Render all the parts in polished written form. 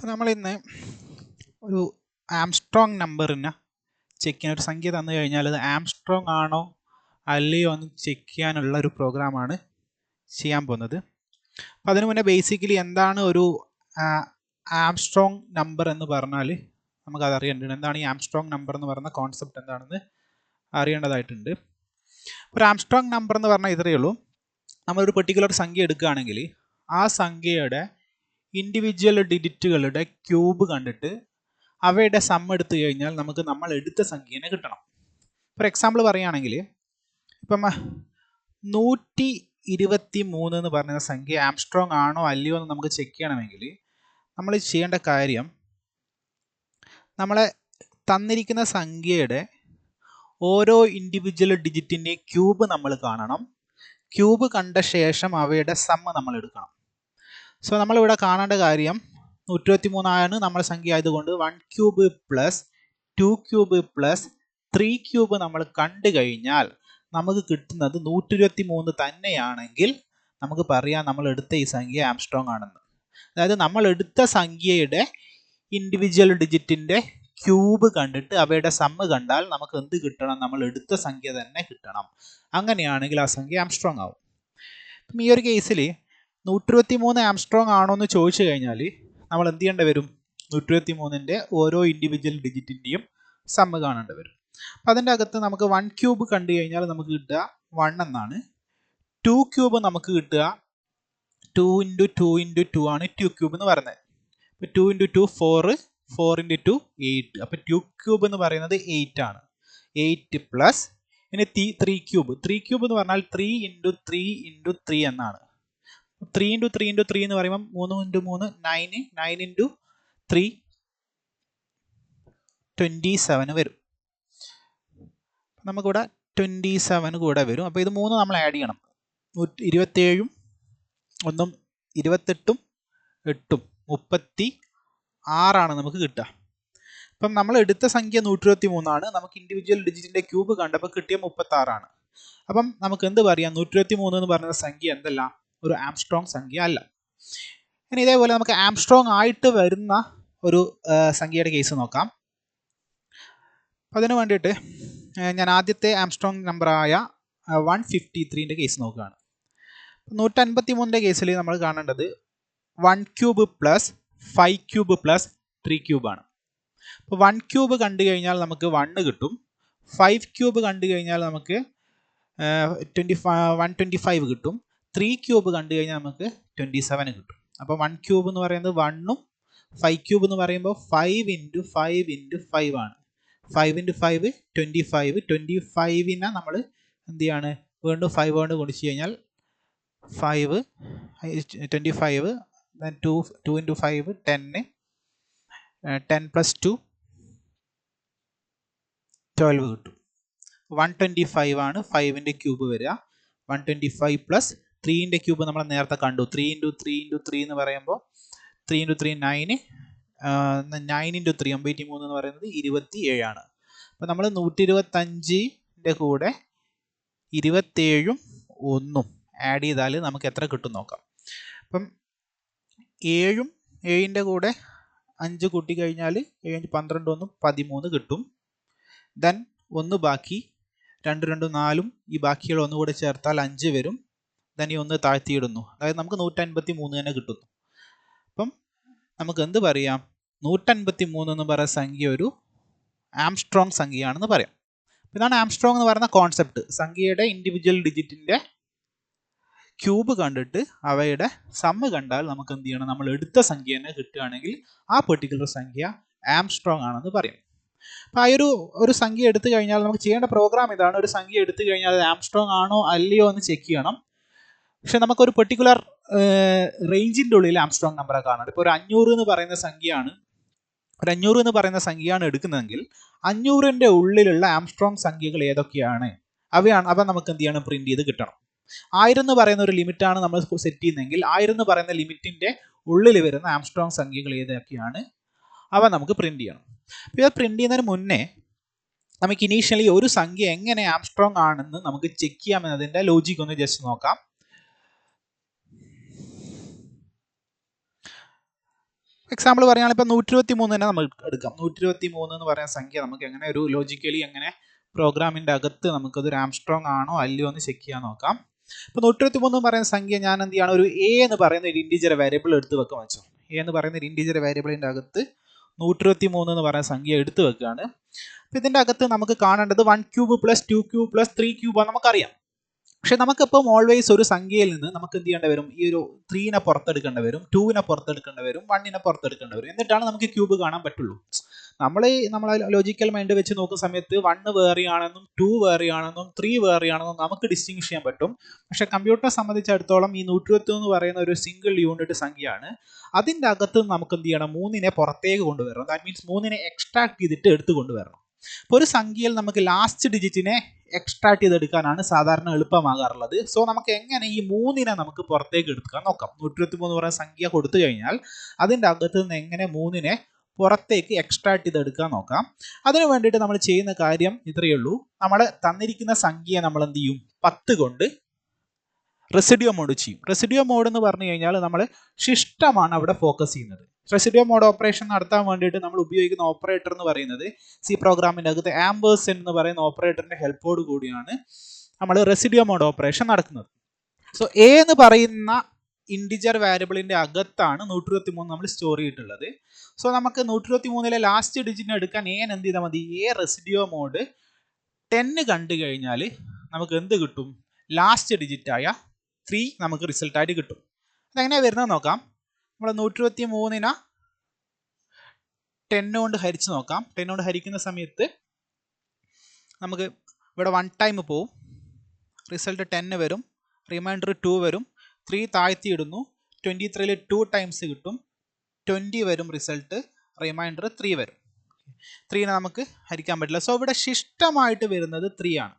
അപ്പോൾ നമ്മൾ ഇന്ന് ഒരു ആംസ്ട്രോങ് നമ്പറിനെ ചെക്ക് ചെയ്യാൻ ഒരു സംഖ്യ തന്നു കഴിഞ്ഞാൽ അത് ആംസ്ട്രോങ് ആണോ അല്ലയോ എന്ന് ചെക്ക് ചെയ്യാനുള്ള ഒരു പ്രോഗ്രാമാണ് ചെയ്യാൻ പോകുന്നത്. അപ്പോൾ അതിനു മുന്നേ ബേസിക്കലി എന്താണ് ഒരു ആംസ്ട്രോങ് നമ്പർ എന്ന് പറഞ്ഞാൽ നമുക്കത് അറിയേണ്ടതുണ്ട്. എന്താണ് ഈ ആംസ്ട്രോങ് നമ്പർ എന്ന് പറയുന്ന കോൺസെപ്റ്റ് എന്താണെന്ന് അറിയേണ്ടതായിട്ടുണ്ട്. ഒരു ആംസ്ട്രോങ് നമ്പർ എന്ന് പറഞ്ഞാൽ ഇത്രയേ ഉള്ളൂ. നമ്മളൊരു പെർട്ടിക്കുലർ സംഖ്യ എടുക്കുകയാണെങ്കിൽ ആ സംഖ്യയുടെ ഇൻഡിവിജ്വൽ ഡിജിറ്റുകളുടെ ക്യൂബ് കണ്ടിട്ട് അവയുടെ സം എടുത്തു കഴിഞ്ഞാൽ നമുക്ക് നമ്മൾ എടുത്ത സംഖ്യനെ കിട്ടണം. ഫോർ എക്സാമ്പിൾ പറയുകയാണെങ്കിൽ ഇപ്പം 123 എന്ന് പറയുന്ന സംഖ്യ ആംസ്ട്രോങ് ആണോ അല്ലയോ എന്ന് നമുക്ക് ചെക്ക് ചെയ്യണമെങ്കിൽ നമ്മൾ ചെയ്യേണ്ട കാര്യം, നമ്മളെ തന്നിരിക്കുന്ന സംഖ്യയുടെ ഓരോ ഇൻഡിവിജ്വൽ ഡിജിറ്റിൻ്റെ ക്യൂബ് നമ്മൾ കാണണം. ക്യൂബ് കണ്ട ശേഷം അവയുടെ സം നമ്മൾ എടുക്കണം. സോ നമ്മളിവിടെ കാണേണ്ട കാര്യം 123 നമ്മുടെ സംഖ്യ ആയതുകൊണ്ട് 1 cube plus 2 cube plus 3 cube നമ്മൾ കണ്ടു കഴിഞ്ഞാൽ നമുക്ക് കിട്ടുന്നത് 123 തന്നെയാണെങ്കിൽ നമുക്ക് പറയാം നമ്മൾ എടുത്ത ഈ സംഖ്യ ആംസ്ട്രോങ് ആണെന്ന്. അതായത് നമ്മൾ എടുത്ത സംഖ്യയുടെ ഇൻഡിവിജ്വൽ ഡിജിറ്റിൻ്റെ ക്യൂബ് കണ്ടിട്ട് അവയുടെ സമ്മ് കണ്ടാൽ നമുക്ക് എന്ത് കിട്ടണം? നമ്മൾ എടുത്ത സംഖ്യ തന്നെ കിട്ടണം. അങ്ങനെയാണെങ്കിൽ ആ സംഖ്യ ആംസ്ട്രോങ് ആവും. ഈ ഒരു കേസിൽ 123 ആംസ്ട്രോങ് ആണോ എന്ന് ചോദിച്ചു കഴിഞ്ഞാൽ നമ്മൾ എന്ത് ചെയ്യേണ്ടി വരും? 123ൻ്റെ ഓരോ ഇൻഡിവിജ്വൽ ഡിജിറ്റിൻ്റെയും സമ്മ് കാണേണ്ടി വരും. അപ്പം അതിൻ്റെ അകത്ത് നമുക്ക് 1 ക്യൂബ് കണ്ടു കഴിഞ്ഞാൽ നമുക്ക് കിട്ടുക 1 എന്നാണ്. 2 ക്യൂബ് നമുക്ക് കിട്ടുക 2 × 2 × 2 ആണ് 2 ക്യൂബ് എന്ന് പറയുന്നത്. അപ്പോൾ 2 × 2 4, 4 × 2 8. അപ്പോൾ 2 ക്യൂബ് എന്ന് പറയുന്നത് 8 ആണ്. 8 പ്ലസ് ഇനി 3 ക്യൂബ്. 3 ക്യൂബ് എന്ന് പറഞ്ഞാൽ 3 × 3 × 3 എന്നാണ്. 3 × 3 × 3 എന്ന് പറയുമ്പോൾ 3 × 3 9, 9 × 3 27 വരും. നമുക്കിവിടെ 27 കൂടെ വരും. അപ്പോൾ ഇത് 3 നമ്മൾ ആഡ് ചെയ്യണം. 27 ഒന്നും 28 8 36 നമുക്ക് കിട്ടുക. അപ്പം നമ്മൾ എടുത്ത സംഖ്യ 123 ആണ്. നമുക്ക് ഇൻഡിവിജ്വൽ ഡിജിറ്റിൻ്റെ ക്യൂബ് കണ്ടപ്പോൾ കിട്ടിയ 36 ആണ്. അപ്പം നമുക്ക് എന്ത് പറയാം? 123 എന്ന് പറയുന്ന സംഖ്യ എന്തല്ല? ഒരു ആംസ്ട്രോങ് സംഖ്യ അല്ല. ഇനി ഇതേപോലെ നമുക്ക് ആംസ്ട്രോങ് ആയിട്ട് വരുന്ന ഒരു സംഖ്യയുടെ കേസ് നോക്കാം. അതിന് വേണ്ടിയിട്ട് ഞാൻ ആദ്യത്തെ ആംസ്ട്രോങ് നമ്പറായ 153ൻ്റെ കേസ് നോക്കുകയാണ്. 153ൻ്റെ കേസിൽ നമ്മൾ കാണേണ്ടത് 1 ക്യൂബ് പ്ലസ് 5 ക്യൂബ് പ്ലസ് 3 ക്യൂബാണ്. അപ്പോൾ 1 ക്യൂബ് കണ്ടു കഴിഞ്ഞാൽ നമുക്ക് 1 കിട്ടും. 5 ക്യൂബ് കണ്ടു കഴിഞ്ഞാൽ നമുക്ക് 125 കിട്ടും. 3 ക്യൂബ് കണ്ടു കഴിഞ്ഞാൽ നമുക്ക് 27 കിട്ടും. അപ്പോൾ 1 ക്യൂബ് എന്ന് പറയുന്നത് 1ഉം 5 ക്യൂബ് എന്ന് പറയുമ്പോൾ 5 × 5 × 5 ആണ്. 5 × 5 25. 25നെ നമ്മൾ എന്ത് ചെയ്യാണ്? വീണ്ടും 5 കൊണ്ട് ഗുണിച്ച് കഴിഞ്ഞാൽ 5 25 2 × 5 10 10 + 2 12 കിട്ടും. 125 ആണ് 5ൻ്റെ ക്യൂബ് വരിക. 125 പ്ലസ് 3ൻ്റെ ക്യൂബ് നമ്മൾ നേരത്തെ കണ്ടു. 3 × 3 × 3 എന്ന് പറയുമ്പോൾ 3 × 3 9, 9 × 3 53 എന്ന് പറയുന്നത് 27 ആണ്. അപ്പോൾ നമ്മൾ 125ൻ്റെ കൂടെ 27ഉം 1ഉം ആഡ് ചെയ്താൽ നമുക്ക് എത്ര കിട്ടും നോക്കാം. അപ്പം 7ഉം 7ൻ്റെ കൂടെ 5 കൂട്ടി കഴിഞ്ഞാൽ 7 12 1 13 കിട്ടും. ദെൻ 1 ബാക്കി 2 2 4ഉം ഈ ബാക്കിയുള്ള 1 കൂടെ ചേർത്താൽ 5 വരും. ദെൻ ഈ 1 താഴ്ത്തിയിടുന്നു. അതായത് നമുക്ക് 153 തന്നെ കിട്ടുന്നു. അപ്പം നമുക്ക് എന്ത് പറയാം? 153 എന്ന് പറയുന്ന സംഖ്യ ഒരു ആംസ്ട്രോങ് സംഖ്യയാണെന്ന് പറയാം. ഇതാണ് ആംസ്ട്രോങ് എന്ന് പറയുന്ന കോൺസെപ്റ്റ്. സംഖ്യയുടെ ഇൻഡിവിജ്വൽ ഡിജിറ്റിൻ്റെ ക്യൂബ് കണ്ടിട്ട് അവയുടെ സമ്മ് കണ്ടാൽ നമുക്ക് എന്ത് ചെയ്യണം? നമ്മൾ എടുത്ത സംഖ്യ തന്നെ കിട്ടുകയാണെങ്കിൽ ആ പെർട്ടിക്കുലർ സംഖ്യ ആംസ്ട്രോങ് ആണെന്ന് പറയും. അപ്പോൾ ആ ഒരു സംഖ്യ എടുത്തു കഴിഞ്ഞാൽ നമുക്ക് ചെയ്യേണ്ട പ്രോഗ്രാം ഇതാണ്. ഒരു സംഖ്യ എടുത്തു കഴിഞ്ഞാൽ അത് ആംസ്ട്രോങ് ആണോ അല്ലയോ എന്ന് ചെക്ക് ചെയ്യണം. പക്ഷെ നമുക്കൊരു പെർട്ടിക്കുലർ റേഞ്ചിൻ്റെ ഉള്ളിൽ ആംസ്ട്രോങ് നമ്പറെ കാണണം. ഇപ്പോൾ ഒരു 500 എന്ന് പറയുന്ന സംഖ്യയാണ്, ഒരു 500 എന്ന് പറയുന്ന സംഖ്യയാണ് എടുക്കുന്നതെങ്കിൽ 500ൻ്റെ ഉള്ളിലുള്ള ആംസ്ട്രോങ് സംഖ്യകൾ ഏതൊക്കെയാണ് അവ നമുക്ക് എന്ത് ചെയ്യണം? പ്രിന്റ് ചെയ്ത് കിട്ടണം. 1000 എന്ന് പറയുന്ന ഒരു ലിമിറ്റാണ് നമ്മൾ സെറ്റ് ചെയ്യുന്നതെങ്കിൽ 1000 എന്ന് പറയുന്ന ലിമിറ്റിൻ്റെ ഉള്ളിൽ വരുന്ന ആംസ്ട്രോങ് സംഖ്യകൾ ഏതൊക്കെയാണ് അവ നമുക്ക് പ്രിന്റ് ചെയ്യണം. അപ്പോൾ ഇത് പ്രിന്റ് ചെയ്യുന്നതിന് മുന്നേ നമുക്ക് ഇനീഷ്യലി ഒരു സംഖ്യ എങ്ങനെ ആംസ്ട്രോങ് ആണെന്ന് നമുക്ക് ചെക്ക് ചെയ്യാമെന്നതിൻ്റെ ലോജിക് ഒന്ന് ജസ്റ്റ് നോക്കാം. എക്സാമ്പിൾ പറയുകയാണെങ്കിൽ ഇപ്പം 123 തന്നെ നമുക്ക് എടുക്കാം. 123 എന്ന് പറയുന്ന സംഖ്യ നമുക്ക് എങ്ങനെ ഒരു ലോജിക്കലി എങ്ങനെ പ്രോഗ്രാമിൻ്റെ അകത്ത് നമുക്കതൊരു ആംസ്ട്രോങ് ആണോ അല്ലയോ എന്ന് ചെക്ക് ചെയ്യാൻ നോക്കാം. ഇപ്പോൾ 123 എന്ന് പറയുന്ന സംഖ്യ ഞാൻ എന്ത് ചെയ്യണം, ഒരു എ എന്ന് പറയുന്ന ഒരു ഇൻറ്റീജർ വേരിയബിൾ എടുത്ത് വെക്കാൻ വെച്ചോ. എ എന്ന് പറയുന്ന ഒരു ഇൻറ്റീജർ വേരിയബിളിൻ്റെ അകത്ത് 123 എന്ന് പറയുന്ന സംഖ്യ എടുത്ത് വെക്കുകയാണ്. അപ്പോൾ ഇതിൻ്റെ അകത്ത് നമുക്ക് കാണേണ്ടത് 1 cube plus 2 cube plus 3 cube നമുക്കറിയാം. പക്ഷെ നമുക്കിപ്പം ഓൾവേസ് ഒരു സംഖ്യയിൽ നിന്ന് നമുക്ക് എന്ത് ചെയ്യേണ്ടി വരും, ഈ ഒരു 3നെ പുറത്തെടുക്കേണ്ടി വരും, 2നെ പുറത്തെടുക്കേണ്ടി വരും, 1നെ പുറത്തെടുക്കേണ്ടി വരും. എന്നിട്ടാണ് നമുക്ക് ക്യൂബ് കാണാൻ പറ്റുള്ളൂ. നമ്മളെ ലോജിക്കൽ മൈൻഡ് വെച്ച് നോക്കുന്ന സമയത്ത് 1 വേറെയാണെന്നും 2 വേറെയാണെന്നും 3 വേറെയാണെന്നും നമുക്ക് ഡിസ്റ്റിങ്ഷ് ചെയ്യാൻ പറ്റും. പക്ഷെ കമ്പ്യൂട്ടറെ സംബന്ധിച്ചിടത്തോളം ഈ 123 എന്ന് പറയുന്ന ഒരു സിംഗിൾ യൂണിറ്റ് സംഖ്യയാണ്. അതിൻ്റെ അകത്ത് നമുക്ക് എന്ത് ചെയ്യണം, 3നെ പുറത്തേക്ക് കൊണ്ടുവരണം. ദാറ്റ് മീൻസ് 3നെ എക്സ്ട്രാക്ട് ചെയ്തിട്ട് എടുത്ത് കൊണ്ടുവരണം. അപ്പോൾ ഒരു സംഖ്യയിൽ നമുക്ക് ലാസ്റ്റ് ഡിജിറ്റിനെ എക്സ്ട്രാക്ട് ചെയ്തെടുക്കാനാണ് സാധാരണ എളുപ്പമാകാറുള്ളത്. സോ നമുക്ക് എങ്ങനെ ഈ 3നെ നമുക്ക് പുറത്തേക്ക് എടുക്കാൻ നോക്കാം. 123 പറയുന്ന സംഖ്യ കൊടുത്തു കഴിഞ്ഞാൽ അതിൻ്റെ അകത്ത് നിന്ന് എങ്ങനെ 3നെ പുറത്തേക്ക് എക്സ്ട്രാക്ട് ചെയ്തെടുക്കാൻ നോക്കാം. അതിനു വേണ്ടിയിട്ട് നമ്മൾ ചെയ്യുന്ന കാര്യം ഇത്രയേ ഉള്ളൂ. നമ്മൾ തന്നിരിക്കുന്ന സംഖ്യയെ നമ്മൾ എന്ത് ചെയ്യും, 10 കൊണ്ട് റെസിഡ്യൂ മോഡ് ചെയ്യും. റെസിഡ്യൂ മോഡ് എന്ന് പറഞ്ഞു കഴിഞ്ഞാൽ നമ്മൾ ശിഷ്ടമാണ് അവിടെ ഫോക്കസ് ചെയ്യുന്നത്. റെസിഡ്യൂ മോഡ് ഓപ്പറേഷൻ നടത്താൻ വേണ്ടിയിട്ട് നമ്മൾ ഉപയോഗിക്കുന്ന ഓപ്പറേറ്റർ എന്ന് പറയുന്നത് സി പ്രോഗ്രാമിൻ്റെ അകത്ത് ആംബേഴ്സൺ എന്ന് പറയുന്ന ഓപ്പറേറ്ററിൻ്റെ ഹെൽപ്പോട് കൂടിയാണ് നമ്മൾ റെസിഡ്യൂ മോഡ് ഓപ്പറേഷൻ നടക്കുന്നത്. സോ എ എന്ന് പറയുന്ന ഇൻറ്റിജർ വാരിയബിളിൻ്റെ അകത്താണ് 123 നമ്മൾ സ്റ്റോർ ചെയ്തിട്ടുള്ളത്. സോ നമുക്ക് 123ലെ ലാസ്റ്റ് ഡിജിറ്റിനെ എടുക്കാൻ എ എന്ത് ചെയ്താൽ മതി, എ റെസിഡ്യൂ മോഡ് 10 കണ്ടു കഴിഞ്ഞാൽ നമുക്ക് എന്ത് കിട്ടും, ലാസ്റ്റ് ഡിജിറ്റായ 3 നമുക്ക് റിസൾട്ടായിട്ട് കിട്ടും. അതെങ്ങനെയാണ് വരുന്നത് നോക്കാം. നമ്മൾ 123നെ 10 കൊണ്ട് ഹരിച്ച് നോക്കാം. 10 കൊണ്ട് ഹരിക്കുന്ന സമയത്ത് നമുക്ക് ഇവിടെ 1 ടൈം പോവും, റിസൾട്ട് 10 വരും, റിമൈൻഡർ 2 വരും, 3 താഴ്ത്തി ഇടുന്നു, 23ൽ 2 ടൈംസ് കിട്ടും, 20 വരും റിസൾട്ട്, റിമൈൻഡർ 3 വരും. 3നെ നമുക്ക് ഹരിക്കാൻ പറ്റില്ല. സോ ഇവിടെ ശിഷ്ടമായിട്ട് വരുന്നത് 3 ആണ്.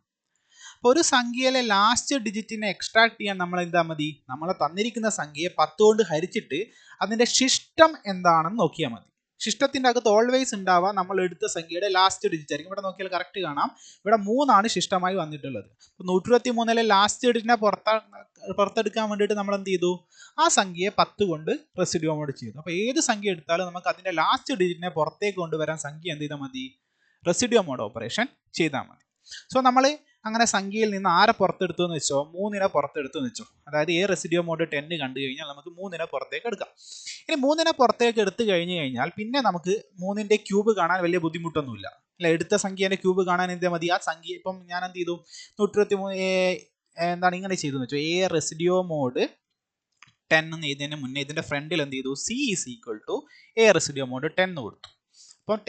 അപ്പോൾ ഒരു സംഖ്യയിലെ ലാസ്റ്റ് ഡിജിറ്റിനെ എക്സ്ട്രാക്ട് ചെയ്യാൻ നമ്മൾ എന്താ മതി, നമ്മളെ തന്നിരിക്കുന്ന സംഖ്യയെ 10 കൊണ്ട് ഹരിച്ചിട്ട് അതിൻ്റെ ശിഷ്ടം എന്താണെന്ന് നോക്കിയാൽ മതി. ശിഷ്ടത്തിൻ്റെ അകത്ത് ഓൾവേസ് ഉണ്ടാവുക നമ്മൾ എടുത്ത സംഖ്യയുടെ ലാസ്റ്റ് ഡിജിറ്റ് ആയിരിക്കും. ഇവിടെ നോക്കിയാൽ കറക്റ്റ് കാണാം, ഇവിടെ 3 ശിഷ്ടമായി വന്നിട്ടുള്ളത്. അപ്പോൾ 123ലെ ലാസ്റ്റ് ഡിജിറ്റിനെ പുറത്തെടുക്കാൻ വേണ്ടിയിട്ട് നമ്മൾ എന്ത് ചെയ്തു, ആ സംഖ്യയെ 10 കൊണ്ട് റെസിഡ്യൂ മോഡ് ചെയ്തു. അപ്പോൾ ഏത് സംഖ്യ എടുത്താലും നമുക്ക് അതിൻ്റെ ലാസ്റ്റ് ഡിജിറ്റിനെ പുറത്തേക്ക് കൊണ്ടുവരാൻ സംഖ്യ എന്ത് ചെയ്താൽ മതി, റെസിഡ്യൂ മോഡ് ഓപ്പറേഷൻ ചെയ്താൽ മതി. സോ നമ്മൾ അങ്ങനെ സംഖ്യയിൽ നിന്ന് ആരെ പുറത്തെടുത്തു എന്ന് വെച്ചോ, 3നെ പുറത്തെടുത്തു എന്ന് വെച്ചോ. അതായത് എ റെസിഡ്യൂ മോഡ് 10 കണ്ടു കഴിഞ്ഞാൽ നമുക്ക് 3നെ പുറത്തേക്ക് എടുക്കാം. ഇനി 3നെ പുറത്തേക്ക് എടുത്തു കഴിഞ്ഞു കഴിഞ്ഞാൽ പിന്നെ നമുക്ക് 3ന്റെ ക്യൂബ് കാണാൻ വലിയ ബുദ്ധിമുട്ടൊന്നുമില്ല അല്ല. എടുത്ത സംഖ്യേൻ്റെ ക്യൂബ് കാണാൻ എന്താ മതി, ആ സംഖ്യ ഇപ്പം ഞാൻ എന്ത് ചെയ്തു, 123 എന്താണ് ഇങ്ങനെ ചെയ്തു എന്ന് വെച്ചോ, എ റെസിഡ്യൂ മോഡ് 10 എന്ന് എഴുതിയതിന് മുന്നേ ഇതിൻ്റെ ഫ്രണ്ടിൽ എന്ത് ചെയ്തു, C is equal to A residue mod 10 കൊടുത്തു. അപ്പം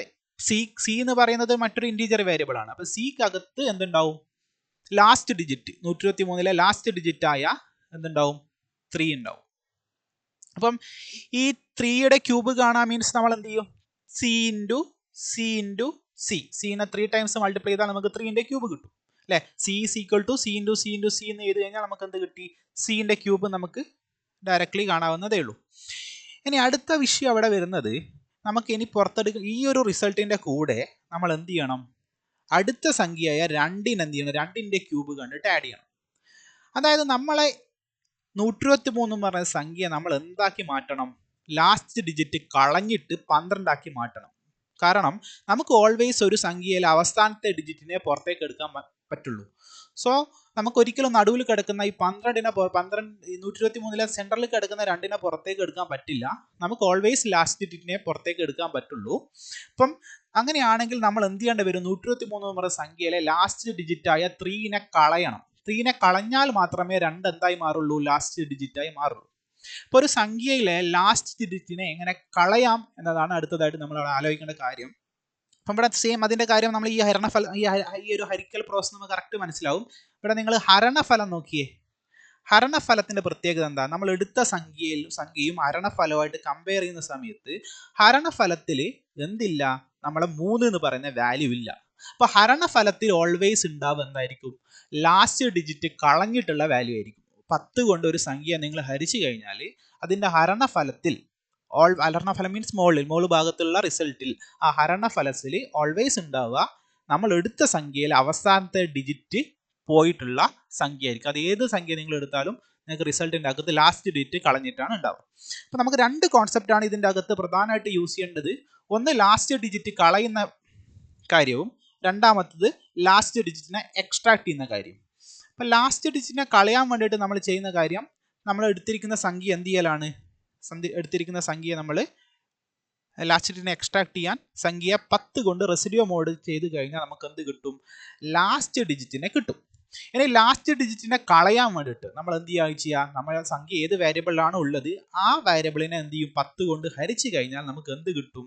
സി എന്ന് പറയുന്നത് മറ്റൊരു ഇൻറ്റീജർ വേരിയബിൾ ആണ്. അപ്പം സിക്ക് അകത്ത് എന്തുണ്ടാവും, ലാസ്റ്റ് ഡിജിറ്റ് 123ലെ ലാസ്റ്റ് ഡിജിറ്റായ എന്തുണ്ടാവും, 3 ഉണ്ടാവും. അപ്പം ഈ 3യുടെ ക്യൂബ് കാണാൻ മീൻസ് നമ്മൾ എന്ത് ചെയ്യും, C into C into C, സീനെ 3 ടൈംസ് മൾട്ടിപ്ലൈ ചെയ്താൽ നമുക്ക് 3ന്റെ ക്യൂബ് കിട്ടും അല്ലേ. C is equal to C into C into C എന്ന് ചെയ്ത് കഴിഞ്ഞാൽ നമുക്ക് എന്ത് കിട്ടി, സിൻ്റെ ക്യൂബ് നമുക്ക് ഡയറക്റ്റ്ലി കാണാവുന്നതേ ഉള്ളൂ. ഇനി അടുത്ത വിഷയം അവിടെ വരുന്നത്, നമുക്ക് ഇനി പുറത്തെടുക്കുക ഈ ഒരു റിസൾട്ടിൻ്റെ കൂടെ നമ്മൾ എന്ത് ചെയ്യണം, അടുത്ത സംഖ്യയായ 2ന് എന്ത് ചെയ്യണം, 2ന്റെ ക്യൂബ് കണ്ടിട്ട് ആഡ് ചെയ്യണം. അതായത് നമ്മളെ 123 എന്ന് പറയുന്ന സംഖ്യ നമ്മൾ എന്താക്കി മാറ്റണം, ലാസ്റ്റ് ഡിജിറ്റ് കളഞ്ഞിട്ട് 12 ആക്കി മാറ്റണം. കാരണം നമുക്ക് ഓൾവേസ് ഒരു സംഖ്യയിൽ അവസാനത്തെ ഡിജിറ്റിനെ പുറത്തേക്ക് എടുക്കാൻ പറ്റുള്ളൂ. സോ നമുക്ക് ഒരിക്കലും നടുവിൽ കിടക്കുന്ന ഈ 123ലെ സെൻട്രലിൽ കിടക്കുന്ന 2നെ പുറത്തേക്ക് എടുക്കാൻ പറ്റില്ല. നമുക്ക് ഓൾവേസ് ലാസ്റ്റ് ഡിജിറ്റിനെ പുറത്തേക്ക് എടുക്കാൻ പറ്റുള്ളൂ. അപ്പം അങ്ങനെയാണെങ്കിൽ നമ്മൾ എന്ത് ചെയ്യേണ്ടി വരും, 123 എന്ന് പറയുന്ന സംഖ്യയിലെ ലാസ്റ്റ് ഡിജിറ്റായ 3നെ കളയണം. 3നെ കളഞ്ഞാൽ മാത്രമേ 2 എന്തായി മാറുള്ളൂ, ലാസ്റ്റ് ഡിജിറ്റായി മാറുള്ളൂ. അപ്പോൾ ഒരു സംഖ്യയിലെ ലാസ്റ്റ് ഡിജിറ്റിനെ എങ്ങനെ കളയാം എന്നതാണ് അടുത്തതായിട്ട് നമ്മൾ ആലോചിക്കേണ്ട കാര്യം. അപ്പം ഇവിടെ സെയിം അതിൻ്റെ കാര്യം നമ്മൾ ഈ ഒരു ഹരിക്കൽ പ്രോസസ് നമുക്ക് കറക്റ്റ് മനസ്സിലാവും. ഇവിടെ നിങ്ങൾ ഹരണഫലം നോക്കിയേ, ഹരണഫലത്തിൻ്റെ പ്രത്യേകത എന്താ, നമ്മൾ എടുത്ത സംഖ്യയും ഹരണഫലമായിട്ട് കമ്പയർ ചെയ്യുന്ന സമയത്ത് ഹരണഫലത്തിൽ എന്തില്ല, നമ്മളെ 3 എന്ന് പറയുന്ന വാല്യൂ ഇല്ല. അപ്പോൾ ഹരണഫലത്തിൽ ഓൾവേസ് ഉണ്ടാവുക എന്തായിരിക്കും, ലാസ്റ്റ് ഡിജിറ്റ് കളഞ്ഞിട്ടുള്ള വാല്യൂ ആയിരിക്കും. 10 കൊണ്ട് ഒരു സംഖ്യ നിങ്ങൾ ഹരിച്ചു കഴിഞ്ഞാൽ അതിൻ്റെ ഹരണഫലത്തിൽ ഹരണഫലം മീൻസ് മോള് ഭാഗത്തുള്ള റിസൾട്ടിൽ ആ ഹരണഫലത്തിൽ ഓൾവേസ് ഉണ്ടാവുക നമ്മൾ എടുത്ത സംഖ്യയിൽ അവസാനത്തെ ഡിജിറ്റ് പോയിട്ടുള്ള സംഖ്യ ആയിരിക്കും. അത് ഏത് സംഖ്യ നിങ്ങൾ എടുത്താലും നിങ്ങൾക്ക് റിസൾട്ടിൻ്റെ അകത്ത് ലാസ്റ്റ് ഡിജിറ്റ് കളഞ്ഞിട്ടാണ് ഉണ്ടാവുക. അപ്പോൾ നമുക്ക് രണ്ട് കോൺസെപ്റ്റാണ് ഇതിൻ്റെ അകത്ത് പ്രധാനമായിട്ട് യൂസ് ചെയ്യേണ്ടത്. ഒന്ന് ലാസ്റ്റ് ഡിജിറ്റ് കളയുന്ന കാര്യവും രണ്ടാമത്തത് ലാസ്റ്റ് ഡിജിറ്റിനെ എക്സ്ട്രാക്ട് ചെയ്യുന്ന കാര്യം. അപ്പോൾ ലാസ്റ്റ് ഡിജിറ്റിനെ കളയാൻ വേണ്ടിയിട്ട് നമ്മൾ ചെയ്യുന്ന കാര്യം, നമ്മൾ എടുത്തിരിക്കുന്ന സംഖ്യ എന്ത് ചെയ്യലാണ്, എടുത്തിരിക്കുന്ന സംഖ്യ നമ്മൾ ലാസ്റ്റ് ഡിജിറ്റിനെ എക്സ്ട്രാക്ട് ചെയ്യാൻ സംഖ്യ 10 കൊണ്ട് റെസിഡ്യൂ മോഡ് ചെയ്ത് കഴിഞ്ഞാൽ നമുക്ക് എന്ത് കിട്ടും, ലാസ്റ്റ് ഡിജിറ്റിനെ കിട്ടും. ഇനി ലാസ്റ്റ് ഡിജിറ്റിനെ കളയാൻ വേണ്ടിയിട്ട് നമ്മൾ എന്ത് ചെയ്യുക, നമ്മൾ സംഖ്യ ഏത് വേരിയബിളിലാണ് ഉള്ളത് ആ വേരിയബിളിനെ എന്ത് ചെയ്യും, 10 കൊണ്ട് ഹരിച്ചു കഴിഞ്ഞാൽ നമുക്ക് എന്ത് കിട്ടും,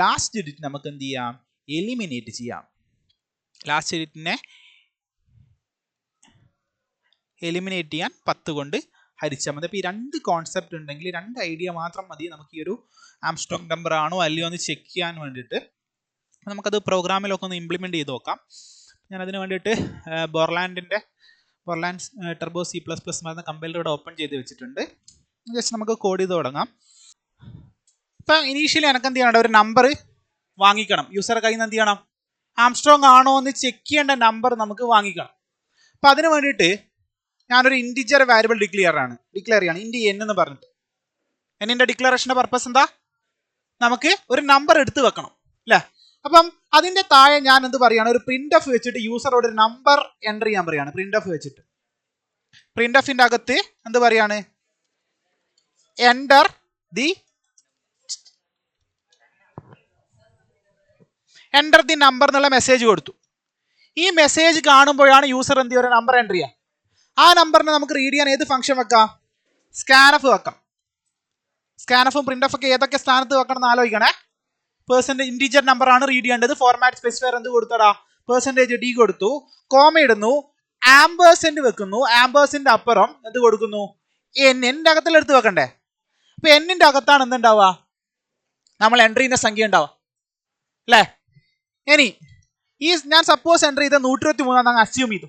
ലാസ്റ്റ് ഡിജിറ്റ് നമുക്ക് എന്ത് ചെയ്യാം, എലിമിനേറ്റ് ചെയ്യാം. ലാസ്റ്റ് ഡിജിറ്റിനെ എലിമിനേറ്റ് ചെയ്യാൻ 10 കൊണ്ട് ഹരിച്ചാൽ മതി. അപ്പോൾ ഈ രണ്ട് കോൺസെപ്റ്റ് ഉണ്ടെങ്കിൽ, രണ്ട് ഐഡിയ മാത്രം മതി നമുക്ക് ഈ ഒരു ആംസ്ട്രോങ് നമ്പർ ആണോ അല്ലയോ എന്ന് ചെക്ക് ചെയ്യാൻ വേണ്ടിയിട്ട്. നമുക്കത് പ്രോഗ്രാമിലൊക്കെ ഒന്ന് ഇംപ്ലിമെൻറ്റ് ചെയ്ത് നോക്കാം. ഞാൻ അതിന് വേണ്ടിയിട്ട് ബോർലാൻഡ് ടർബോ C++ എന്ന കമ്പൈലർ ഇവിടെ ഓപ്പൺ ചെയ്ത് വെച്ചിട്ടുണ്ട്. ജസ്റ്റ് നമുക്ക് കോഡ് ചെയ്ത് തുടങ്ങാം. ഇപ്പം ഇനീഷ്യലി എനിക്ക് എന്ത് ചെയ്യണം, ഒരു നമ്പർ വാങ്ങിക്കണം. യൂസർ കയ്യിൽ നിന്ന് എന്ത് ചെയ്യണം, ആംസ്ട്രോങ് ആണോ എന്ന് ചെക്ക് ചെയ്യേണ്ട നമ്പർ നമുക്ക് വാങ്ങിക്കണം. അപ്പം അതിന് വേണ്ടിയിട്ട് ഞാനൊരു ഇൻറ്റിജർ വാരിയബിൾ ഡിക്ലെയർ ചെയ്യാണ് ഇൻറ്റി n എന്ന് പറഞ്ഞിട്ട്. എന്നിൻ്റെ ഡിക്ലറേഷൻ്റെ പർപ്പസ് എന്താ, നമുക്ക് ഒരു നമ്പർ എടുത്ത് വെക്കണം അല്ലേ. അപ്പം അതിൻ്റെ താഴെ ഞാൻ എന്ത് പറയുകയാണ്, ഒരു പ്രിന്റ് എഫ് വെച്ചിട്ട് യൂസറോട് ഒരു നമ്പർ എൻ്റർ ചെയ്യാൻ പറയുകയാണ്. പ്രിന്റ് എഫ് വെച്ചിട്ട് പ്രിന്റ് എഫിൻ്റെ അകത്ത് എന്ത് പറയാണ്, എൻ്റർ ദി നമ്പർ എന്നുള്ള മെസ്സേജ് കൊടുത്തു. ഈ മെസ്സേജ് കാണുമ്പോഴാണ് യൂസർ എന്ത് ചെയ്യുക, ഒരു നമ്പർ എൻ്റർ ചെയ്യുക. ആ നമ്പറിനെ നമുക്ക് റീഡ് ചെയ്യാൻ ഏത് ഫംഗ്ഷൻ വെക്കാം, സ്കാൻഎഫ് വെക്കാം. സ്കാൻഎഫും പ്രിന്റ് എഫ് ഒക്കെ ഏതൊക്കെ സ്ഥാനത്ത് വെക്കണം എന്ന് ആലോചിക്കണേ. പെർസെൻറ്റേജ് ഇൻറ്റീജർ നമ്പർ ആണ് റീഡ് ചെയ്യേണ്ടത്. ഫോർമാറ്റ് സ്പെസിഫയർ എന്ത് കൊടുത്തടാ, %d കൊടുത്തു, കോമ ഇടുന്നു, ആംബേഴ്സെന്റ് വെക്കുന്നു. ആംബേഴ്സിന്റെ അപ്പുറം എന്ത് കൊടുക്കുന്നു, എൻ്റെ അകത്തിൽ എടുത്ത് വെക്കണ്ടേ. അപ്പൊ എന്നിന്റെ അകത്താണ് എന്തുണ്ടാവുക, നമ്മൾ എൻ്റർ ചെയ്യുന്ന സംഖ്യ ഉണ്ടാവുക അല്ലേ. ഇനി ഈ ഞാൻ സപ്പോസ് എൻ്റർ ചെയ്ത 123 അസ്യൂം ചെയ്തു.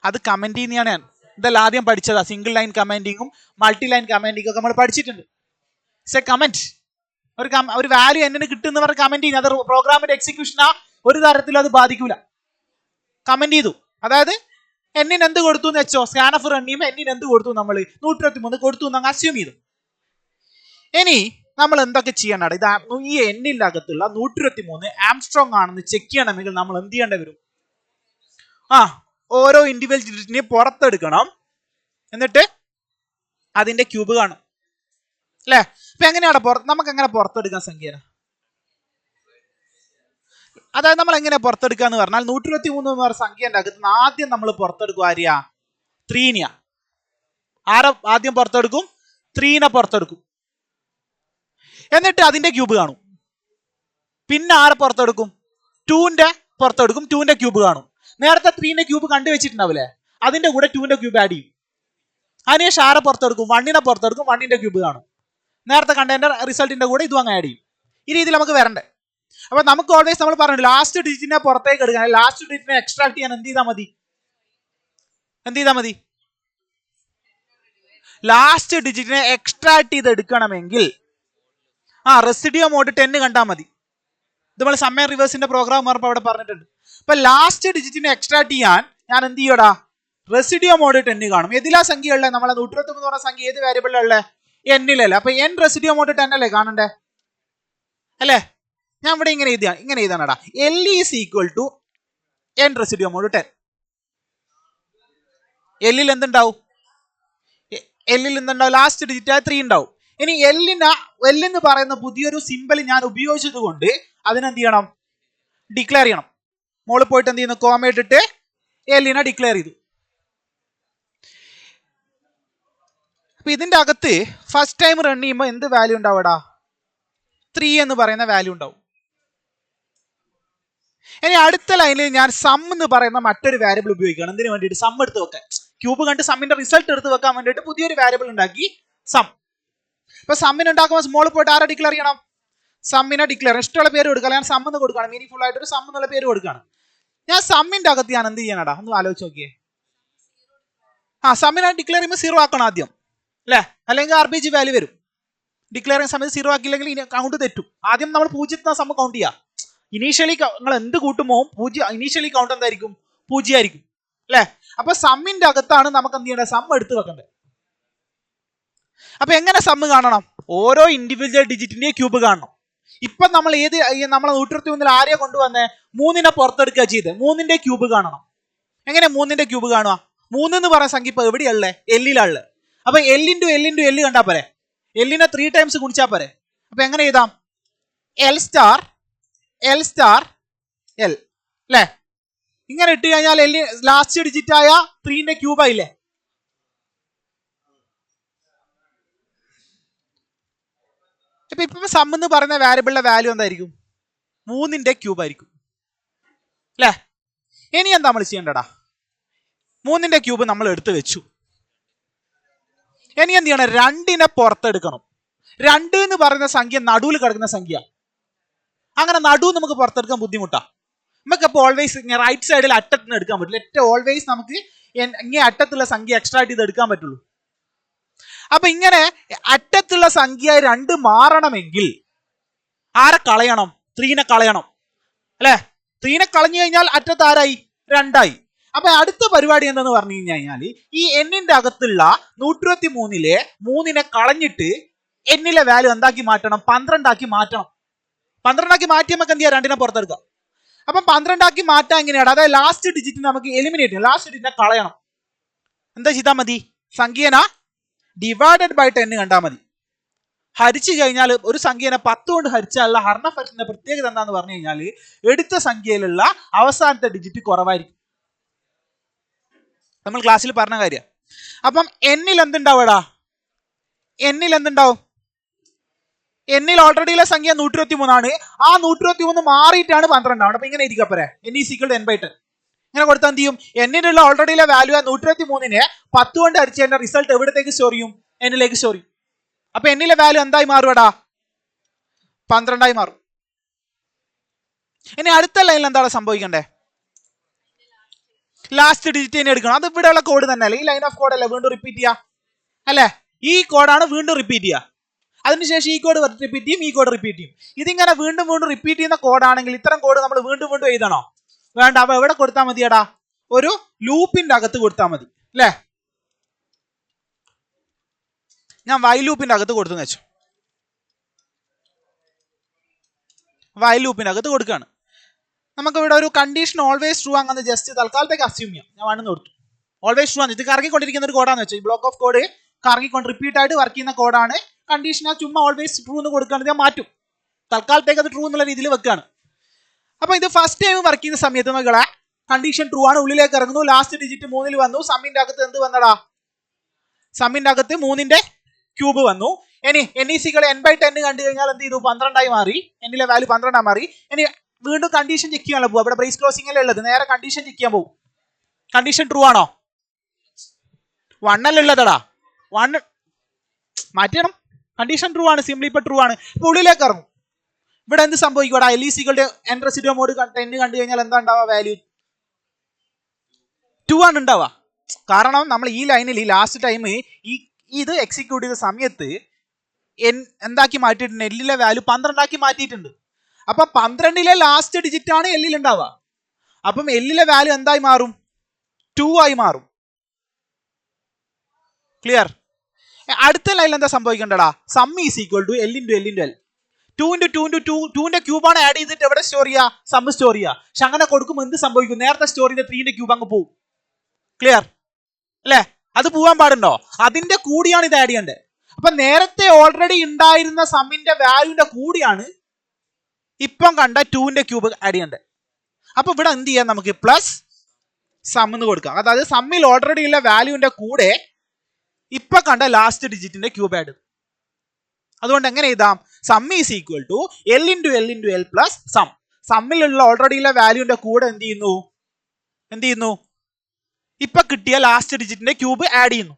അത് കമന്റ് ചെയ്യുന്നതാണ് ഞാൻ. ഇതെല്ലാം ആദ്യം പഠിച്ചതാ. സിംഗിൾ ലൈൻ കമന്റിങ്ങും മൾട്ടി ലൈൻ കമന്റിങ്ങും ഒക്കെ നമ്മൾ പഠിച്ചിട്ടുണ്ട്. കമന്റ് ഒരു വാല്യൂ എന്നിന് കിട്ടുന്ന പറഞ്ഞ കമന്റ് ചെയ്യുന്നത്, അത് പ്രോഗ്രാമിന്റെ എക്സിക്യൂഷനാ ഒരു തരത്തിലും അത് ബാധിക്കൂല. കമന്റ് ചെയ്തു, അതായത് എന്നിന് എന്ത് കൊടുത്തു എന്ന് വെച്ചോ, സ്കാനഫ് റൺ ചെയ്യുമ്പോൾ എന്നിന് എന്ത് കൊടുത്തു, നമ്മൾ 123 കൊടുത്തു എന്ന് അസ്യൂം ചെയ്തു. ഇനി നമ്മൾ എന്തൊക്കെ ചെയ്യണം, ഇത് ഈ എന്നിന്റെ അകത്തുള്ള 123 ആംസ്ട്രോങ് ആണെന്ന് ചെക്ക് ചെയ്യണമെങ്കിൽ നമ്മൾ എന്ത് ചെയ്യേണ്ടി വരും, ഓരോ ഇൻഡിവിജ്വൽ ഡിജിറ്റിനെ പുറത്തെടുക്കണം. എന്നിട്ട് അതിന്റെ ക്യൂബ് കാണും അല്ലേ. അപ്പൊ എങ്ങനെയാണ് നമുക്ക് എങ്ങനെ പുറത്തെടുക്കാൻ സംഖ്യ, അതായത് നമ്മൾ എങ്ങനെ പുറത്തെടുക്കുക എന്ന് പറഞ്ഞാൽ 123 എന്ന് പറഞ്ഞ സംഖ്യന്റെ അകത്ത് ആദ്യം നമ്മൾ പുറത്തെടുക്കും ആരെയാ, 3 ആരെ ആദ്യം പുറത്തെടുക്കും, 3 പുറത്തെടുക്കും. എന്നിട്ട് അതിന്റെ ക്യൂബ് കാണും. പിന്നെ ആരെ പുറത്തെടുക്കും, 2 പുറത്തെടുക്കും, 2 ക്യൂബ് കാണും. നേരത്തെ 3 ക്യൂബ് കണ്ടുവച്ചിട്ടുണ്ടാവില്ലേ, അതിന്റെ കൂടെ 2 ക്യൂബ് ആഡ് ചെയ്യും. അതിനുശേഷം ആരെ പുറത്തെടുക്കും, 1 പുറത്തെടുക്കും, 1 ക്യൂബ് കാണും. നേരത്തെ കണ്ടതിന്റെ റിസൾട്ടിന്റെ കൂടെ ഇതും അങ്ങനെ ആഡ് ചെയ്യും. ഈ രീതിയിൽ നമുക്ക് വരണ്ടേ. അപ്പൊ നമുക്ക് ഓൾവേസ് നമ്മൾ പറഞ്ഞു ലാസ്റ്റ് ഡിജിറ്റിനെ പുറത്തേക്ക് എടുക്കാൻ, ലാസ്റ്റ് ഡിജിറ്റിനെ എക്സ്ട്രാക്ട് ചെയ്യാൻ എന്ത് ചെയ്താൽ മതി, ലാസ്റ്റ് ഡിജിറ്റിനെ എക്സ്ട്രാക്ട് ചെയ്ത് എടുക്കണമെങ്കിൽ റെസിഡ്യൂ മോഡ് 10 കണ്ടാൽ മതി. ഇത് നമ്മൾ സമ്മർ റിവേഴ്സിന്റെ പ്രോഗ്രാം പറഞ്ഞപ്പോൾ അവിടെ പറഞ്ഞിട്ടുണ്ട്. അപ്പൊ ലാസ്റ്റ് ഡിജിറ്റിനെ എക്സ്ട്രാക്ട് ചെയ്യാൻ ഞാൻ എന്ത് ചെയ്യടാ, റെസിഡ്യൂ മോഡ് 10 കാണും. ഏതിലാ സംഖ്യയുള്ള, നമ്മളെ 123 പറഞ്ഞ സംഖ്യ ഏത് വേരിയബിളിലുള്ള, എന്നിലല്ലേ. അപ്പൊ n റെസിഡ്യൂ മോഡ് 10 അല്ലേ കാണണ്ടേ അല്ലേ. ഞാൻ ഇവിടെ ഇങ്ങനെ എഴുതാനടാ, L is equal to n residue mod 10. എല്ലിൽ എന്തുണ്ടാവും, ലാസ്റ്റ് ഡിജിറ്റ് 3 ഉണ്ടാവും. ഇനി L എന്ന് പറയുന്ന പുതിയൊരു സിമ്പിൾ ഞാൻ ഉപയോഗിച്ചത് കൊണ്ട് അതിനെന്ത് ചെയ്യണം, ഡിക്ലെയർ ചെയ്യണം. മോളിൽ പോയിട്ട് എന്ത് ചെയ്യുന്നു, കോമ ഇട്ടിട്ട് L ഡിക്ലെയർ ചെയ്തു. അപ്പൊ ഇതിന്റെ അകത്ത് ഫസ്റ്റ് ടൈം റൺ ചെയ്യുമ്പോൾ എന്ത് വാല്യൂ ഉണ്ടാവടാ, 3 എന്ന് പറയുന്ന വാല്യൂ ഉണ്ടാവും. ഇനി അടുത്ത ലൈനിൽ ഞാൻ സം എന്ന് പറയുന്ന മറ്റൊരു വാരിയബിൾ ഉപയോഗിക്കണം. എന്തിനു വേണ്ടിയിട്ട്, സം എടുത്ത് വെക്കാൻ. ക്യൂബ് കണ്ട് സമ്മിന്റെ റിസൾട്ട് എടുത്ത് വെക്കാൻ വേണ്ടിയിട്ട് പുതിയൊരു വാരിയബിൾ ഉണ്ടാക്കി, സം. ഇപ്പൊ സമ്മിന് ഉണ്ടാക്കുമ്പോൾ സ്മോൾ പോയിട്ട് ആരെ ഡിക്ലെയർ ചെയ്യണം, സമ്മിനെ ഡിക്ലെയർ. ഇഷ്ടമുള്ള പേര് കൊടുക്കാം. ഞാൻ സം എന്ന് കൊടുക്കണം, മീനിങ് ഫുൾ ആയിട്ട് ഒരു സം എന്നുള്ള പേര് കൊടുക്കണം. ഞാൻ സമ്മിന്റെ അകത്ത് ഞാൻ എന്ത് ചെയ്യാനടാ, ഒന്ന് ആലോചിച്ച് നോക്കിയേ. സമ്മിനെ ഡിക്ലെയർ ചെയ്യുമ്പോൾ 0 ആക്കണം ആദ്യം അല്ലേ, അല്ലെങ്കിൽ RBG വാല്യൂ വരും. ഡിക്ലെയർ ചെയ്യുന്ന സമയത്ത് 0 ആക്കിയില്ലെങ്കിൽ കൗണ്ട് തെറ്റും. ആദ്യം നമ്മൾ 0 സം കൗണ്ട് ചെയ്യാം. ഇനീഷ്യലി നിങ്ങൾ എന്ത് കൂട്ടുമോ ഇനീഷ്യലി കൗണ്ട് എന്തായിരിക്കും, 0 ആയിരിക്കും അല്ലെ? അപ്പൊ സമ്മിന്റെ അകത്താണ് നമുക്ക് എന്ത് ചെയ്യേണ്ടത്? സം എടുത്ത് വെക്കേണ്ടത്. അപ്പൊ എങ്ങനെ സം കാണണം? ഓരോ ഇൻഡിവിജ്വൽ ഡിജിറ്റിന്റെ ക്യൂബ് കാണണം. ഇപ്പൊ നമ്മൾ നമ്മളെ 121 ആരെയാ കൊണ്ടുവന്നേ? 3നെ പുറത്തെടുക്കുക ചെയ്ത് 3ന്റെ ക്യൂബ് കാണണം. എങ്ങനെ 3ന്റെ ക്യൂബ് കാണുക? 3 എന്ന് പറയുന്ന സംഖ്യ ഇപ്പൊ എവിടെയുള്ളേ? എല്ലിലുള്ളേ. അപ്പൊ എൽ ഇൻറ്റു എല്ല് കണ്ടാ പോരെ? എല്ലിനെ 3 ടൈംസ് ഗുണിച്ചാ പോരെ? അപ്പൊ എങ്ങനെ എഴുതാം? എൽ സ്റ്റാർ എൽ അല്ലെ? ഇങ്ങനെ ഇട്ട് കഴിഞ്ഞാൽ എല്ലി ലാസ്റ്റ് ഡിജിറ്റ് ആയ 3ന്റെ ക്യൂബ് ആയില്ലേ? ഇപ്പൊ സം എന്ന് പറയുന്ന വാരിയബിളിന്റെ വാല്യൂ എന്തായിരിക്കും? 3ന്റെ ക്യൂബ് ആയിരിക്കും അല്ലെ? ഇനി എന്താ നമ്മൾ ചെയ്യേണ്ടടാ? 3ന്റെ ക്യൂബ് നമ്മൾ എടുത്തു വെച്ചു. ഇനി എന്ത് ചെയ്യണം? 2നെ പുറത്തെടുക്കണം. 2 എന്ന് പറയുന്ന സംഖ്യ നടുവിൽ കിടക്കുന്ന സംഖ്യ. അങ്ങനെ നടു നമുക്ക് പുറത്തെടുക്കാൻ ബുദ്ധിമുട്ടാ. നമുക്ക് ഇപ്പോൾ ഓൾവേസ് റൈറ്റ് സൈഡിൽ അറ്റത്തിന് എടുക്കാൻ പറ്റില്ല. ഓൾവേസ് നമുക്ക് ഇങ്ങനെ അറ്റത്തുള്ള സംഖ്യ എക്സ്ട്രാക്ട് ചെയ്ത് എടുക്കാൻ പറ്റുള്ളൂ. അപ്പൊ ഇങ്ങനെ അറ്റത്തുള്ള സംഖ്യ 2 മാറണമെങ്കിൽ ആരെ കളയണം? 3നെ കളയണം അല്ലെ? 3നെ കളഞ്ഞു കഴിഞ്ഞാൽ അറ്റത്ത് ആരായി? 2ആയി. അപ്പൊ അടുത്ത പരിപാടി എന്താന്ന് പറഞ്ഞു കഴിഞ്ഞാൽ ഈ എന്നിന്റെ അകത്തുള്ള 123ലെ 3നെ കളഞ്ഞിട്ട് എന്നിലെ വാല്യൂ എന്താക്കി മാറ്റണം? 12 ആക്കി മാറ്റണം. 12 ആക്കി മാറ്റി നമുക്ക് എന്ത് ചെയ്യാം? 2നെ പുറത്തെടുക്കാം. അപ്പം 12 ആക്കി മാറ്റാൻ എങ്ങനെയാണ്? അതായത് ലാസ്റ്റ് ഡിജിറ്റ് നമുക്ക് എലിമിനേറ്റ് ചെയ്യണം. ലാസ്റ്റ് ഡിജിറ്റിനെ കളയണം. എന്താ ചെയ്താൽ മതി? സംഖ്യന ഡിവൈഡഡ് ബൈ 10 കണ്ടാൽ മതി. ഹരിച്ചു കഴിഞ്ഞാൽ ഒരു സംഖ്യനെ 10 കൊണ്ട് ഹരിച്ചാലുള്ള ഹരണഫലത്തിന്റെ പ്രത്യേകത എന്താന്ന് പറഞ്ഞു കഴിഞ്ഞാൽ എടുത്ത സംഖ്യയിലുള്ള അവസാനത്തെ ഡിജിറ്റ് കുറവായിരിക്കും. നമ്മൾ ക്ലാസ്സിൽ പറഞ്ഞ കാര്യം. അപ്പം എന്നിൽ എന്തുണ്ടാവടാ? എന്നിൽ ഓൾറെഡി ഉള്ള സംഖ്യ 123 ആണ്. ആ 123 മാറിയിട്ടാണ് 12 ആവണം. അപ്പൊ ഇങ്ങനെ ഇരിക്കപ്പോരെ? n = n/10 ഇങ്ങനെ കൊടുത്താൽ എന്ത് ചെയ്യും? എന്നിലുള്ള ഓൾറെഡി ഉള്ള വാല്യൂ 123നെ 10 കൊണ്ട് ഹരിച്ചതിന്റെ റിസൾട്ട് എവിടത്തേക്ക് സ്റ്റോർ ചെയ്യും? എന്നിലേക്ക് സ്റ്റോർ ചെയ്യും. അപ്പൊ എന്നിലെ വാല്യൂ എന്തായി മാറുവാടാ? 12 ആയി മാറും. ഇനി അടുത്ത ലൈനിൽ എന്താണ് സംഭവിക്കണ്ടേ? ലാസ്റ്റ് ഡിജിറ്റ് തന്നെ എടുക്കണം. അത് ഇവിടെയുള്ള കോഡ് തന്നെ അല്ലേ? ഈ ലൈൻ ഓഫ് കോഡ് അല്ലേ വീണ്ടും റിപ്പീറ്റ് ചെയ്യാം അല്ലെ? ഈ കോഡാണ് വീണ്ടും റിപ്പീറ്റ് ചെയ്യുക. അതിനുശേഷം ഈ കോഡ് റിപ്പീറ്റ് ചെയ്യും, ഈ കോഡ് റിപ്പീറ്റ് ചെയ്യും. ഇതിങ്ങനെ വീണ്ടും റിപ്പീറ്റ് ചെയ്യുന്ന കോഡാണെങ്കിൽ ഇത്തരം കോഡ് നമ്മൾ വീണ്ടും എഴുതണോ? വേണ്ട. അപ്പൊ എവിടെ കൊടുത്താൽ മതിയടാ? ഒരു ലൂപ്പിന്റെ അകത്ത് കൊടുത്താൽ മതി അല്ലെ? ഞാൻ വൈൽ ലൂപ്പിന്റെ അകത്ത് കൊടുത്തു വെച്ചു. വൈൽ ലൂപ്പിന്റെ അകത്ത് കൊടുക്കുകയാണ്. നമുക്ക് ഇവിടെ ഒരു കണ്ടീഷൻ ഓൾവേസ് ട്രൂ അങ്ങനെ ജസ്റ്റ് തൽക്കാലത്തേക്ക് അസ്യൂം ചെയ്യാം. ഞാൻ 1 കൊടുത്തു. ഓൾവേസ് ട്രൂ ആണ്. ഇത് കറങ്ങിക്കൊണ്ടിരിക്കുന്ന ഒരു കോഡാന്ന് വെച്ചാൽ ഈ ബ്ലോക്ക് ഓഫ് കോഡ് കറങ്ങിക്കൊണ്ട് റിപ്പീറ്റ് ആയിട്ട് വർക്ക് ചെയ്യുന്ന കോഡാണ്. കണ്ടീഷൻ ആ ചുമ്മാ ഓൾവേസ് ട്രൂ എന്ന് കൊടുക്കുകയാണ്. ഞാൻ മാറ്റും. തൽക്കാലത്തേക്ക് അത് ട്രൂ എന്നുള്ള രീതിയിൽ വെക്കുകയാണ്. അപ്പൊ ഇത് ഫസ്റ്റ് ടൈം വർക്ക് ചെയ്യുന്ന സമയത്ത് മകളെ കണ്ടീഷൻ ട്രൂ ആണ്. ഉള്ളിലേക്ക് ഇറങ്ങുന്നു. ലാസ്റ്റ് ഡിജിറ്റ് 3ൽ വന്നു. സമ്മിന്റെ അകത്ത് എന്ത് വന്നടാ? സമ്മിന്റെ അകത്ത് 3ന്റെ ക്യൂബ് വന്നു. ഇനി n = n/10 കണ്ടു കഴിഞ്ഞാൽ എന്ത് ചെയ്തു? 12 ആയി മാറി. എന്നിലെ വാല്യൂ 12 ആയി മാറി. ഇനി വീണ്ടും കണ്ടീഷൻ ചെക്ക് ചെയ്യാനുള്ള പോകും. അവിടെ ബ്രേസ് ക്ലോസിംഗ് അല്ലേ ഉള്ളത്? നേരെ കണ്ടീഷൻ ചെക്ക് ചെയ്യാൻ പോകും. കണ്ടീഷൻ ട്രൂ ആണോ? 1 അല്ല ഉള്ളതടാ. 1 മാറ്റണം. കണ്ടീഷൻ ട്രൂ ആണ്. സിംപ്ലി ഇപ്പൊ ട്രൂ ആണ്. ഇപ്പൊ ഉള്ളിലേക്ക് ഇറങ്ങും. ഇവിടെ എന്ത് സംഭവിക്കും? l = n റെസിഡ്യൂ മോഡ് 10 കണ്ടു കഴിഞ്ഞാൽ എന്താ ഉണ്ടാവുക? വാല്യൂ 2 ആണ് ഉണ്ടാവുക. കാരണം നമ്മൾ ഈ ലൈനിൽ ഈ ലാസ്റ്റ് ടൈം ഇത് എക്സിക്യൂട്ട് ചെയ്ത സമയത്ത് എന്താക്കി മാറ്റിയിട്ടുണ്ട്? എല്ലിലെ വാല്യൂ 12 ആക്കി മാറ്റിയിട്ടുണ്ട്. അപ്പൊ 12ലെ ലാസ്റ്റ് ഡിജിറ്റ് ആണ് എല്ലിൽ ഉണ്ടാവുക. അപ്പം എല്ലിലെ വാല്യൂ എന്തായി മാറും? 2 ആയി മാറും. ക്ലിയർ? അടുത്ത ലൈനിൽ എന്താ സംഭവിക്കണ്ടടാ? Sum is equal to l × l × l. 2 × 2 × 2 2ന്റെ ക്യൂബാണ് add ചെയ്തിട്ട് എവിടെ സ്റ്റോർ ചെയ്യുക? സം സ്റ്റോർ ചെയ്യുക. പക്ഷെ അങ്ങനെ കൊടുക്കുമ്പോൾ എന്ത് സംഭവിക്കും? നേരത്തെ സ്റ്റോർ ചെയ്ത 3ന്റെ ക്യൂബ് അങ്ങ് പോകും. ക്ലിയർ അല്ലേ? അത് പോവാൻ പാടുണ്ടോ? അതിന്റെ കൂടിയാണ് ഇത് ആഡ് ചെയ്യേണ്ടത്. അപ്പൊ നേരത്തെ ഓൾറെഡി ഉണ്ടായിരുന്ന സമ്മിന്റെ വാല്യൂന്റെ കൂടിയാണ് ഇപ്പം കണ്ട 2ന്റെ ക്യൂബ് ആഡ് ചെയ്യേണ്ടത്. അപ്പൊ ഇവിടെ എന്ത് ചെയ്യാം? നമുക്ക് പ്ലസ് സം എന്ന് കൊടുക്കാം. അതായത് സമ്മിൽ ഓൾറെഡി ഉള്ള വാല്യൂന്റെ കൂടെ ഇപ്പൊ കണ്ട ലാസ്റ്റ് ഡിജിറ്റിന്റെ ക്യൂബ് ആഡ്. അതുകൊണ്ട് എങ്ങനെ എഴുതാം? Sum is equal to l × l × l plus sum. സമ്മിലുള്ള ഓൾറെഡി ഉള്ള വാല്യൂന്റെ കൂടെ എന്ത് ചെയ്യുന്നു? ഇപ്പൊ കിട്ടിയ ലാസ്റ്റ് ഡിജിറ്റിന്റെ ക്യൂബ് ആഡ് ചെയ്യുന്നു.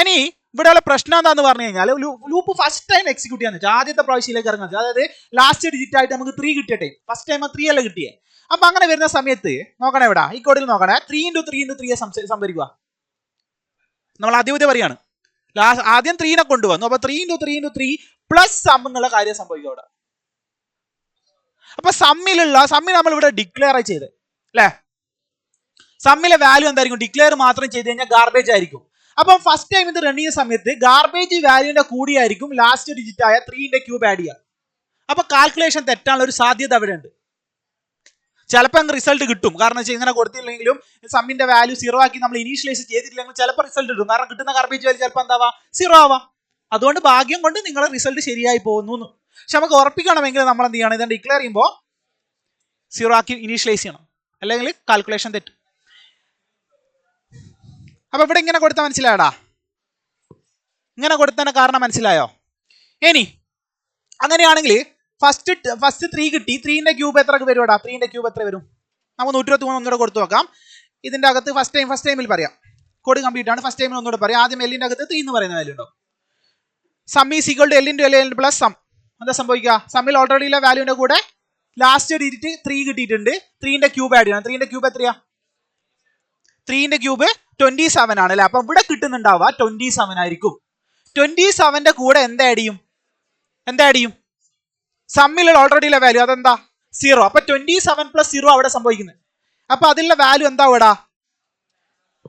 ഇനി ഇവിടെയുള്ള പ്രശ്നം എന്താന്ന് പറഞ്ഞു കഴിഞ്ഞാൽ ലൂപ്പ് ഫസ്റ്റ് ടൈം എക്സിക്യൂട്ട് ചെയ്യാന്ന് വെച്ചാൽ ആദ്യത്തെ പ്രാവശ്യത്തിലേക്ക് ഇറങ്ങാൻ വെച്ചാൽ അതായത് ലാസ്റ്റ് ഡിജിറ്റ് ആയിട്ട് നമുക്ക് 3 കിട്ടിയ ടൈം. ഫസ്റ്റ് ടൈം 3 അല്ല കിട്ടിയേ. അപ്പൊ അങ്ങനെ വരുന്ന സമയത്ത് നോക്കണേ, ഇവിടെ ഈ കോഡിൽ നോക്കണേ, 3 × 3 × 3 സംഭരിക്കുക. നമ്മൾ ആദ്യം പറയാണ്. ആദ്യം 3നെ കൊണ്ടുവന്നു. അപ്പൊ 3 × 3 × 3 പ്ലസ് സം എന്നുള്ള കാര്യം സംഭവിക്കും അവിടെ. അപ്പൊ സമ്മിൽ നമ്മൾ ഇവിടെ ഡിക്ലെയർ ചെയ്ത് അല്ലെ? സമ്മിലെ വാല്യൂ എന്തായിരിക്കും? ഡിക്ലെയർ മാത്രം ചെയ്ത് കഴിഞ്ഞാൽ ഗാർബേജ് ആയിരിക്കും. അപ്പം ഫസ്റ്റ് ടൈം ഇത് റൺ ചെയ്യുന്ന സമയത്ത് ഗാർബേജ് വാല്യൂന്റെ കൂടിയായിരിക്കും ലാസ്റ്റ് ഡിജിറ്റ് ആയ 3ന്റെ ക്യൂബ് ആഡ് ചെയ്യുക. അപ്പൊ കാൽക്കുലേഷൻ തെറ്റാനുള്ള ഒരു സാധ്യത അവിടെ ഉണ്ട്. ചിലപ്പോൾ റിസൾട്ട് കിട്ടും, കാരണം വെച്ചാൽ ഇങ്ങനെ കൊടുത്തില്ലെങ്കിലും സമ്മിന്റെ വാല്യൂ 0 ആക്കി നമ്മൾ ഇനീഷ്യലൈസ് ചെയ്തിട്ടില്ലെങ്കിൽ ചിലപ്പോൾ റിസൾട്ട് കിട്ടും, കാരണം കിട്ടുന്ന ഗാർബേജ് വാല്യൂ ചിലപ്പോൾ എന്താവാ 0 ആവാം. അതുകൊണ്ട് ഭാഗ്യം കൊണ്ട് നിങ്ങളുടെ റിസൾട്ട് ശരിയായി പോകുന്നു. പക്ഷെ നമുക്ക് ഉറപ്പിക്കണമെങ്കിൽ നമ്മൾ എന്ത് ചെയ്യണം? ഇത് ഡിക്ലെയർ ചെയ്യുമ്പോൾ 0 ആക്കി ഇനീഷ്യലൈസ് ചെയ്യണം, അല്ലെങ്കിൽ കാൽക്കുലേഷൻ തെറ്റും. അപ്പൊ ഇവിടെ ഇങ്ങനെ കൊടുത്താൽ മനസ്സിലായടാ? ഇങ്ങനെ കൊടുത്തതിന്റെ കാരണം മനസ്സിലായോ? ഇനി അങ്ങനെയാണെങ്കിൽ ഫസ്റ്റ് 3 കിട്ടി. 3ന്റെ ക്യൂബ് എത്ര വരുവാടാ? 3ന്റെ ക്യൂബ് എത്ര വരും? നമുക്ക് 123 ഒന്നുകൂടെ കൊടുത്തു നോക്കാം. ഇതിന്റെ അകത്ത് ഫസ്റ്റ് ടൈമിൽ പറയാം, കോഡ് കംപ്ലീറ്റ് ആണ്. ഫസ്റ്റ് ടൈമിൽ ഒന്നുകൂടെ പറയാം. ആദ്യം എല്ലിന്റെ അകത്ത് 3 എന്ന് പറയുന്ന വാല്യൂ ഉണ്ടോ? Sum is equal to L plus sum. എന്താ സംഭവിക്കുക? സമ്മിൽ ഓൾറെഡി ഉള്ള വാല്യൂന്റെ കൂടെ ലാസ്റ്റ് ഡിജിറ്റ് 3 കിട്ടിയിട്ടുണ്ട്. 3ന്റെ ക്യൂബ് ആഡ് ചെയ്യണം. 3ന്റെ ക്യൂബ് എത്രയാ? 3ന്റെ ക്യൂബ് 27 ആണ് അല്ലെ? അപ്പൊ ഇവിടെ കിട്ടുന്നുണ്ടാവുക 27 ആയിരിക്കും. 27ന്റെ കൂടെ എന്താ ആഡ് ചെയ്യും? സമ്മിലുള്ള ഓൾറെഡി ഉള്ള വാല്യൂ അതെന്താ? 0. അപ്പൊ 27 പ്ലസ് 0 അവിടെ സംഭവിക്കുന്നത്. അപ്പൊ അതിലുള്ള വാല്യൂ എന്താ ഇവിടെ?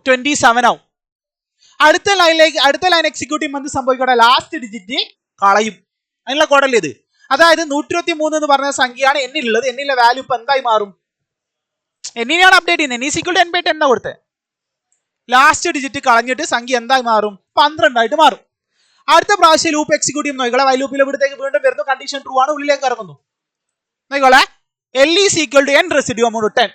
27 ആവും. അടുത്ത ലൈൻ എക്സിക്യൂട്ട് ചെയ്യുമ്പോൾ എന്ത് സംഭവിക്കട്ടെ? ലാസ്റ്റ് ഡിജിറ്റ് കളയും. അതിനുള്ള കോഡല്ലേ ഇത്? അതായത് 123 എന്ന് പറഞ്ഞ സംഖ്യയാണ് എന്നിലുള്ളത്. എന്നിലുള്ള വാല്യൂ ഇപ്പൊ എന്തായി മാറും? എന്നിനെയാണ് അപ്ഡേറ്റ് ചെയ്യുന്നത്. n = n/10 എന്നാ കൊടുത്തത്. ലാസ്റ്റ് ഡിജിറ്റ് കളഞ്ഞിട്ട് സംഖ്യ എന്തായി മാറും? 12 ആയിട്ട് മാറും. അടുത്ത പ്രാവശ്യം ലൂപ്പ് എക്സിക്യൂട്ട് ചെയ്യുന്ന നോക്കിക്കോളെ. വൈൽ ലൂപ്പിൽ ഇവിടത്തേക്ക് വീണ്ടും വരുന്നു. കണ്ടീഷൻ ട്രൂ ആണ്, ഉള്ളിലേക്ക് ഇറങ്ങുന്നു. നോക്കിക്കോളെ, L is equal to n residue amount 10.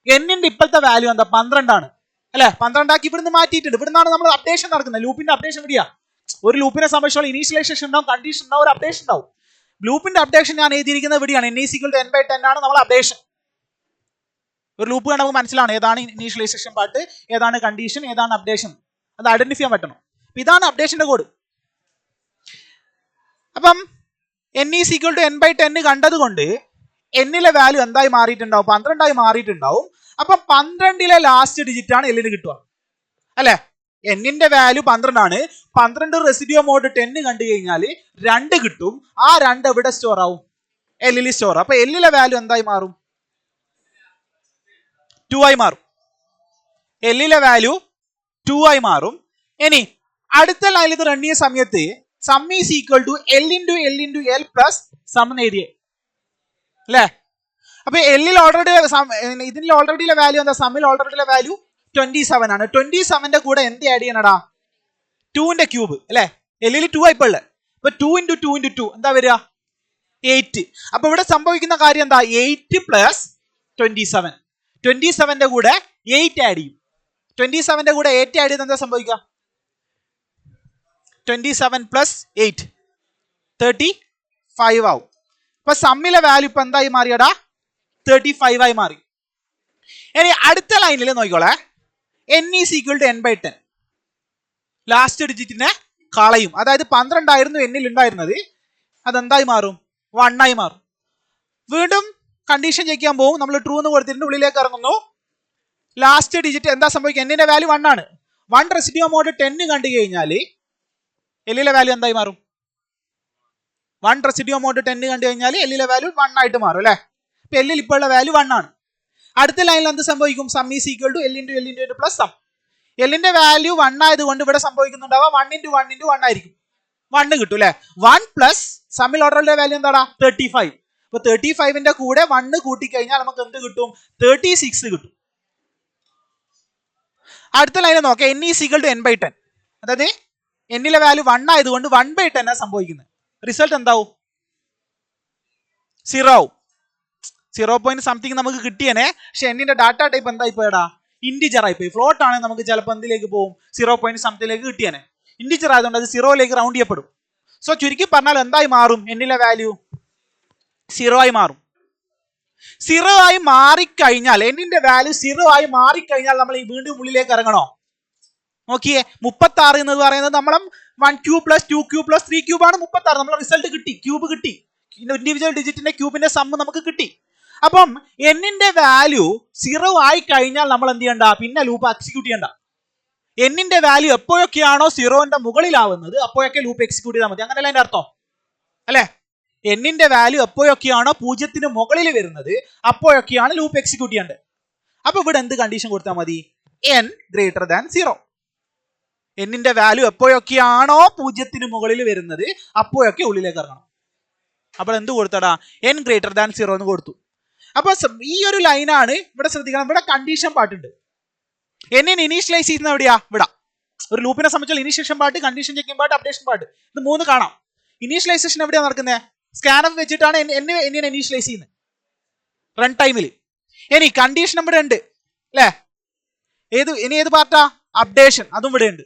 എന്നിന്റെ ഇപ്പോഴത്തെ വാല്യൂ എന്താ? 12 ആണ് അല്ലെ? 12 ആക്കി ഇവിടുന്ന് മാറ്റിയിട്ടുണ്ട്. ഇവിടുന്നാണ് നമ്മൾ അപ്ഡേഷൻ നടക്കുന്നത്. ലൂപ്പിന്റെ അപ്ഡേഷൻ എവിടെയാ? ഒരു ലൂപ്പിനെ സംബന്ധിച്ചുള്ള ഇനീഷ്യലൈസേഷൻ ഉണ്ടാവും, കണ്ടീഷൻ ഉണ്ടാവും, ഒരു അപ്ഡേഷൻ ഉണ്ടാവും. ലൂപ്പിന്റെ അപ്ഡേഷൻ ഞാൻ എഴുതിയിരിക്കുന്നത് ഇവിടെയാണ്. n is equal to n/10 ആണ് നമ്മൾ അപ്ഡേഷൻ. ഒരു ലൂപ്പ് കാണാൻ നമുക്ക് മനസ്സിലാണ് ഏതാണ് ഇനീഷ്യലൈസേഷൻ പാർട്ട്, ഏതാണ് കണ്ടീഷൻ, ഏതാണ് അപ്ഡേഷൻ. അത് ഐഡന്റിഫൈ ചെയ്യാൻ പറ്റണം. ഇതാണ് അപ്ഡേഷന്റെ കോഡ്. അപ്പം n is equal to n/10 കണ്ടത് കൊണ്ട് എന്നിലെ വാല്യൂ എന്തായി മാറിയിട്ടുണ്ടാവും? 12 ആയി മാറിയിട്ടുണ്ടാവും. അപ്പം 12ലെ ലാസ്റ്റ് ഡിജിറ്റ് ആണ് എല്ലിന് കിട്ടുക അല്ലെ? എന്നിന്റെ വാല്യൂ 12 ആണ്. 12 റെസിഡ്യൂ മോഡ് 10 കണ്ടു കഴിഞ്ഞാൽ 2 കിട്ടും. ആ 2 എവിടെ സ്റ്റോർ ആവും? എല്ലിൽ സ്റ്റോർ. അപ്പൊ എല്ലിലെ വാല്യൂ എന്തായി മാറും? 2 ആയി മാറും. എല്ലിലെ വാല്യൂ 2 ആയി മാറും. ഇനി അടുത്ത ലൈനിൽ ഇത് റൺ ചെയ്യുന്ന സമയത്ത് sum is equal to L × L plus sum എന്ന് എഴുതിയേ അല്ലേ? അപ്പൊ എല്ലിൽ ഓൾറെഡി ഇതിൽ ഓൾറെഡി ഉള്ള വാല്യൂ എന്താ? സമ്മിൽ ഓൾറെഡി ഉള്ള വാല്യൂ 27 ആണ്. 27ന്റെ കൂടെ എന്ത് ആഡ് ചെയ്യണടാ? 2ന്റെ ക്യൂബ് അല്ലെ? എല്ലിൽ 2 ആയിപ്പോ ഉള്ളത്. അപ്പൊ 2 × 2 × 2 എന്താ വരിക? 8. അപ്പൊ ഇവിടെ സംഭവിക്കുന്ന കാര്യം എന്താ? 8 പ്ലസ് 27. 27ന്റെ കൂടെ 8 ആഡ് ചെയ്യും. 27ന്റെ കൂടെ 8 ആഡ് ചെയ്ത് എന്താ സംഭവിക്കുക? 27 പ്ലസ് 8 35 ആവും. അപ്പൊ സമ്മിലെ വാല്യൂ ഇപ്പൊ എന്തായി മാറിയടാ? 35 ആയി മാറി. ഇനി അടുത്ത ലൈനിൽ നോക്കിക്കോളെ, n is equal to n/10. Last ഡിജിറ്റിനെ കളയും. അതായത് 12 ആയിരുന്നു എന്നിൽ ഉണ്ടായിരുന്നത്, അതെന്തായി മാറും? 1 ആയി മാറും. വീണ്ടും കണ്ടീഷൻ ചെക്ക് ചെയ്യാൻ പോകും. നമ്മൾ ട്രൂ എന്ന് കൊടുത്തിട്ടുണ്ട്, ഉള്ളിലേക്ക് ഇറങ്ങുന്നു. ലാസ്റ്റ് ഡിജിറ്റ് എന്താ സംഭവിക്കുക? എന്നിന്റെ വാല്യൂ 1 ആണ്. 1 റെസിഡ്യൂ മോഡ് 10 കണ്ടു കഴിഞ്ഞാൽ എല്ലിലെ വാല്യൂ എന്തായി മാറും? 1 റെസിഡ്യൂ മോഡ് 10 കണ്ടു കഴിഞ്ഞാൽ എല്ലിലെ വാല്യൂ 1 ആയിട്ട് മാറും അല്ലെ? ഇപ്പൊ എല്ലിൽ ഇപ്പോൾ ഉള്ള വാല്യൂ 1 ആണ്. അടുത്ത ലൈനിൽ എന്ത് സംഭവിക്കും? Sum is equal to L × L plus sum. എല്ലിന്റെ വാല്യൂ 1 ആയതുകൊണ്ട് ഇവിടെ സംഭവിക്കുന്നുണ്ടാവുക 1 × 1 × 1 ആയിരിക്കും. 1 കിട്ടും അല്ലെ? 1 പ്ലസ് സമ്മിൽ ഓർഡറിന്റെ വാല്യൂ എന്താടാ? 35. അപ്പൊ 35ന്റെ കൂടെ 1 കൂട്ടിക്കഴിഞ്ഞാൽ നമുക്ക് എന്ത് കിട്ടും? 36 കിട്ടും. അടുത്ത ലൈനിൽ നോക്കാം, n is equal to n/10. അതായത് എന്നിലെ വാല്യൂ 1 ആയതുകൊണ്ട് 1/10 ആണ് സംഭവിക്കുന്നത്. റിസൾട്ട് എന്താവും? 0 ആവും. 0.something നമുക്ക് കിട്ടിയനെ. പക്ഷെ എന്നിന്റെ ഡാറ്റ ടൈപ്പ് എന്തായി പോയടാ? ഇന്റിജർ ആയി പോയി. ഫ്ലോട്ട് ആണെങ്കിൽ നമുക്ക് ചിലപ്പോൾ എന്തിലേക്ക് പോകും? 0.something കിട്ടിയനെ. ഇന്റിജർ ആയതുകൊണ്ട് അത് 0ലേക്ക് റൗണ്ട് ചെയ്യപ്പെടും. സോ ചുരുക്കി പറഞ്ഞാൽ എന്തായി മാറും? എന്നിലെ വാല്യൂ 0 ആയി മാറും. 0 ആയി മാറിക്കഴിഞ്ഞാൽ, എന്നിന്റെ വാല്യൂ 0 ആയി മാറിക്കഴിഞ്ഞാൽ നമ്മൾ ഈ വീണ്ടും ഉള്ളിലേക്ക് ഇറങ്ങണോ? നോക്കിയേ, 36 എന്ന് പറയുന്നത് നമ്മളെ 1 cube plus 2 cube plus 3 cube ആണ് 36. നമ്മളെ റിസൾട്ട് കിട്ടി, ക്യൂബ് കിട്ടി. ഇൻഡിവിജ്വൽ ഡിജിറ്റിന്റെ ക്യൂബിന്റെ സമ്മ് നമുക്ക് കിട്ടി. അപ്പം എന്നിന്റെ വാല്യൂ 0 ആയി കഴിഞ്ഞാൽ നമ്മൾ എന്ത് ചെയ്യണ്ട? പിന്നെ ലൂപ്പ് എക്സിക്യൂട്ട് ചെയ്യണ്ട. എന്നിന്റെ വാല്യൂ എപ്പോഴൊക്കെയാണോ 0ന്റെ മുകളിലാവുന്നത് അപ്പോഴൊക്കെ ലൂപ്പ് എക്സിക്യൂട്ട് ചെയ്താൽ മതി. അങ്ങനെയല്ല അതിന്റെ അർത്ഥം അല്ലെ? എന്നിന്റെ വാല്യൂ എപ്പോഴൊക്കെയാണോ 0ന് മുകളിൽ വരുന്നത് അപ്പോഴൊക്കെയാണ് ലൂപ്പ് എക്സിക്യൂട്ട് ചെയ്യേണ്ടത്. അപ്പൊ ഇവിടെ എന്ത് കണ്ടീഷൻ കൊടുത്താൽ മതി? n greater than 0. എന്നിന്റെ വാല്യൂ എപ്പോഴൊക്കെയാണോ 0ന് മുകളിൽ വരുന്നത് അപ്പോഴൊക്കെ ഉള്ളിലേക്ക് ഇറങ്ങണം. അപ്പോൾ എന്ത് കൊടുത്തടാ? n ഗ്രേറ്റർ ദാൻ 0 എന്ന് കൊടുത്തു. അപ്പൊ ഈ ഒരു ലൈനാണ് ഇവിടെ ശ്രദ്ധിക്കണം. ഇവിടെ കണ്ടീഷൻ പാർട്ടുണ്ട്. എന്നിന് ഇനീഷ്യലൈസ് ചെയ്യുന്ന എവിടെയാ? ഇവിടെ. ഒരു ലൂപ്പിനെ സംബന്ധിച്ചുള്ള initiation part, condition checking part, updation part, ഇത് 3 കാണാം. ഇനീഷ്യലൈസേഷൻ എവിടെയാണ് നടക്കുന്നത്? സ്കാനഫ് വെച്ചിട്ടാണ് എന്നിനെ ഇനീഷ്യലൈസ് ചെയ്യുന്നത് റൺ ടൈമിൽ. ഇനി കണ്ടീഷൻ ഇവിടെ ഉണ്ട് അല്ലേ? ഏത് പാർട്ടാ? അപ്ഡേഷൻ. അതും ഇവിടെ ഉണ്ട്.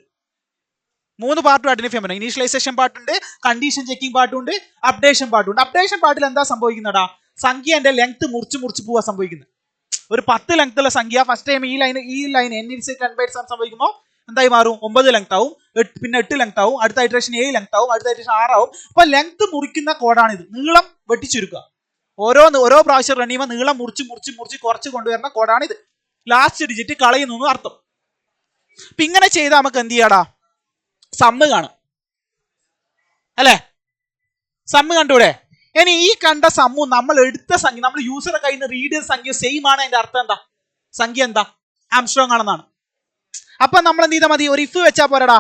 3 പാർട്ടും ഐഡന്റിഫൈ ചെയ്യാൻ പറ്റും. ഇനീഷ്യലൈസേഷൻ പാർട്ടുണ്ട്, കണ്ടീഷൻ ചെക്കിംഗ് പാർട്ടുണ്ട്, അപ്ഡേഷൻ പാർട്ടുണ്ട്. അപ്ഡേഷൻ പാർട്ടിൽ എന്താ സംഭവിക്കുന്നടാ? സംഖ്യന്റെ ലെങ്ത് മുറിച്ച് പോവാ സംഭവിക്കുന്നത്. ഒരു 10 ലെങ്ത് ഉള്ള സംഖ്യ ഫസ്റ്റ് ടൈം ഈ ലൈൻ n/10 സംഭവിക്കുമ്പോൾ എന്തായി മാറും? 9 ലെങ്ത് ആവും. പിന്നെ 8 ലെങ്ത് ആവും. അടുത്ത ഇറ്ററേഷൻ 7 ലെങ്ത് ആവും. അടുത്ത ഇറ്ററേഷൻ 6 ആവും. അപ്പൊ ലെങ്ത് മുറിക്കുന്ന കോഡാണിത്. നീളം വെട്ടിച്ചുരുക്കുക. ഓരോ പ്രാവശ്യം റൺ ചെയ്യുമ്പോൾ നീളം മുറിച്ച് കുറച്ച് കൊണ്ടുവരുന്ന കോഡാണിത്. ലാസ്റ്റ് ഡിജിറ്റ് കളയുന്നു അർത്ഥം. അപ്പൊ ഇങ്ങനെ ചെയ്താൽ നമുക്ക് എന്ത് ചെയ്യാടാ? സമ്മ് കാണും അല്ലെ? സമ്മ് കണ്ടൂടെ? ഇനി ഈ കണ്ട സമ്മും നമ്മൾ എടുത്ത സംഖ്യ, നമ്മൾ യൂസറെ കയ്യിൽ നിന്ന് റീഡ് ചെയ്ത സംഖ്യ സെയിം ആണ്. അതിന്റെ അർത്ഥം എന്താ? സംഖ്യ എന്താ? ആംസ്ട്രോങ് ആണെന്നാണ്. അപ്പൊ നമ്മൾ എന്ത് ചെയ്താൽ മതി? ഒരു ഇഫ് വെച്ചാൽ പോരടാ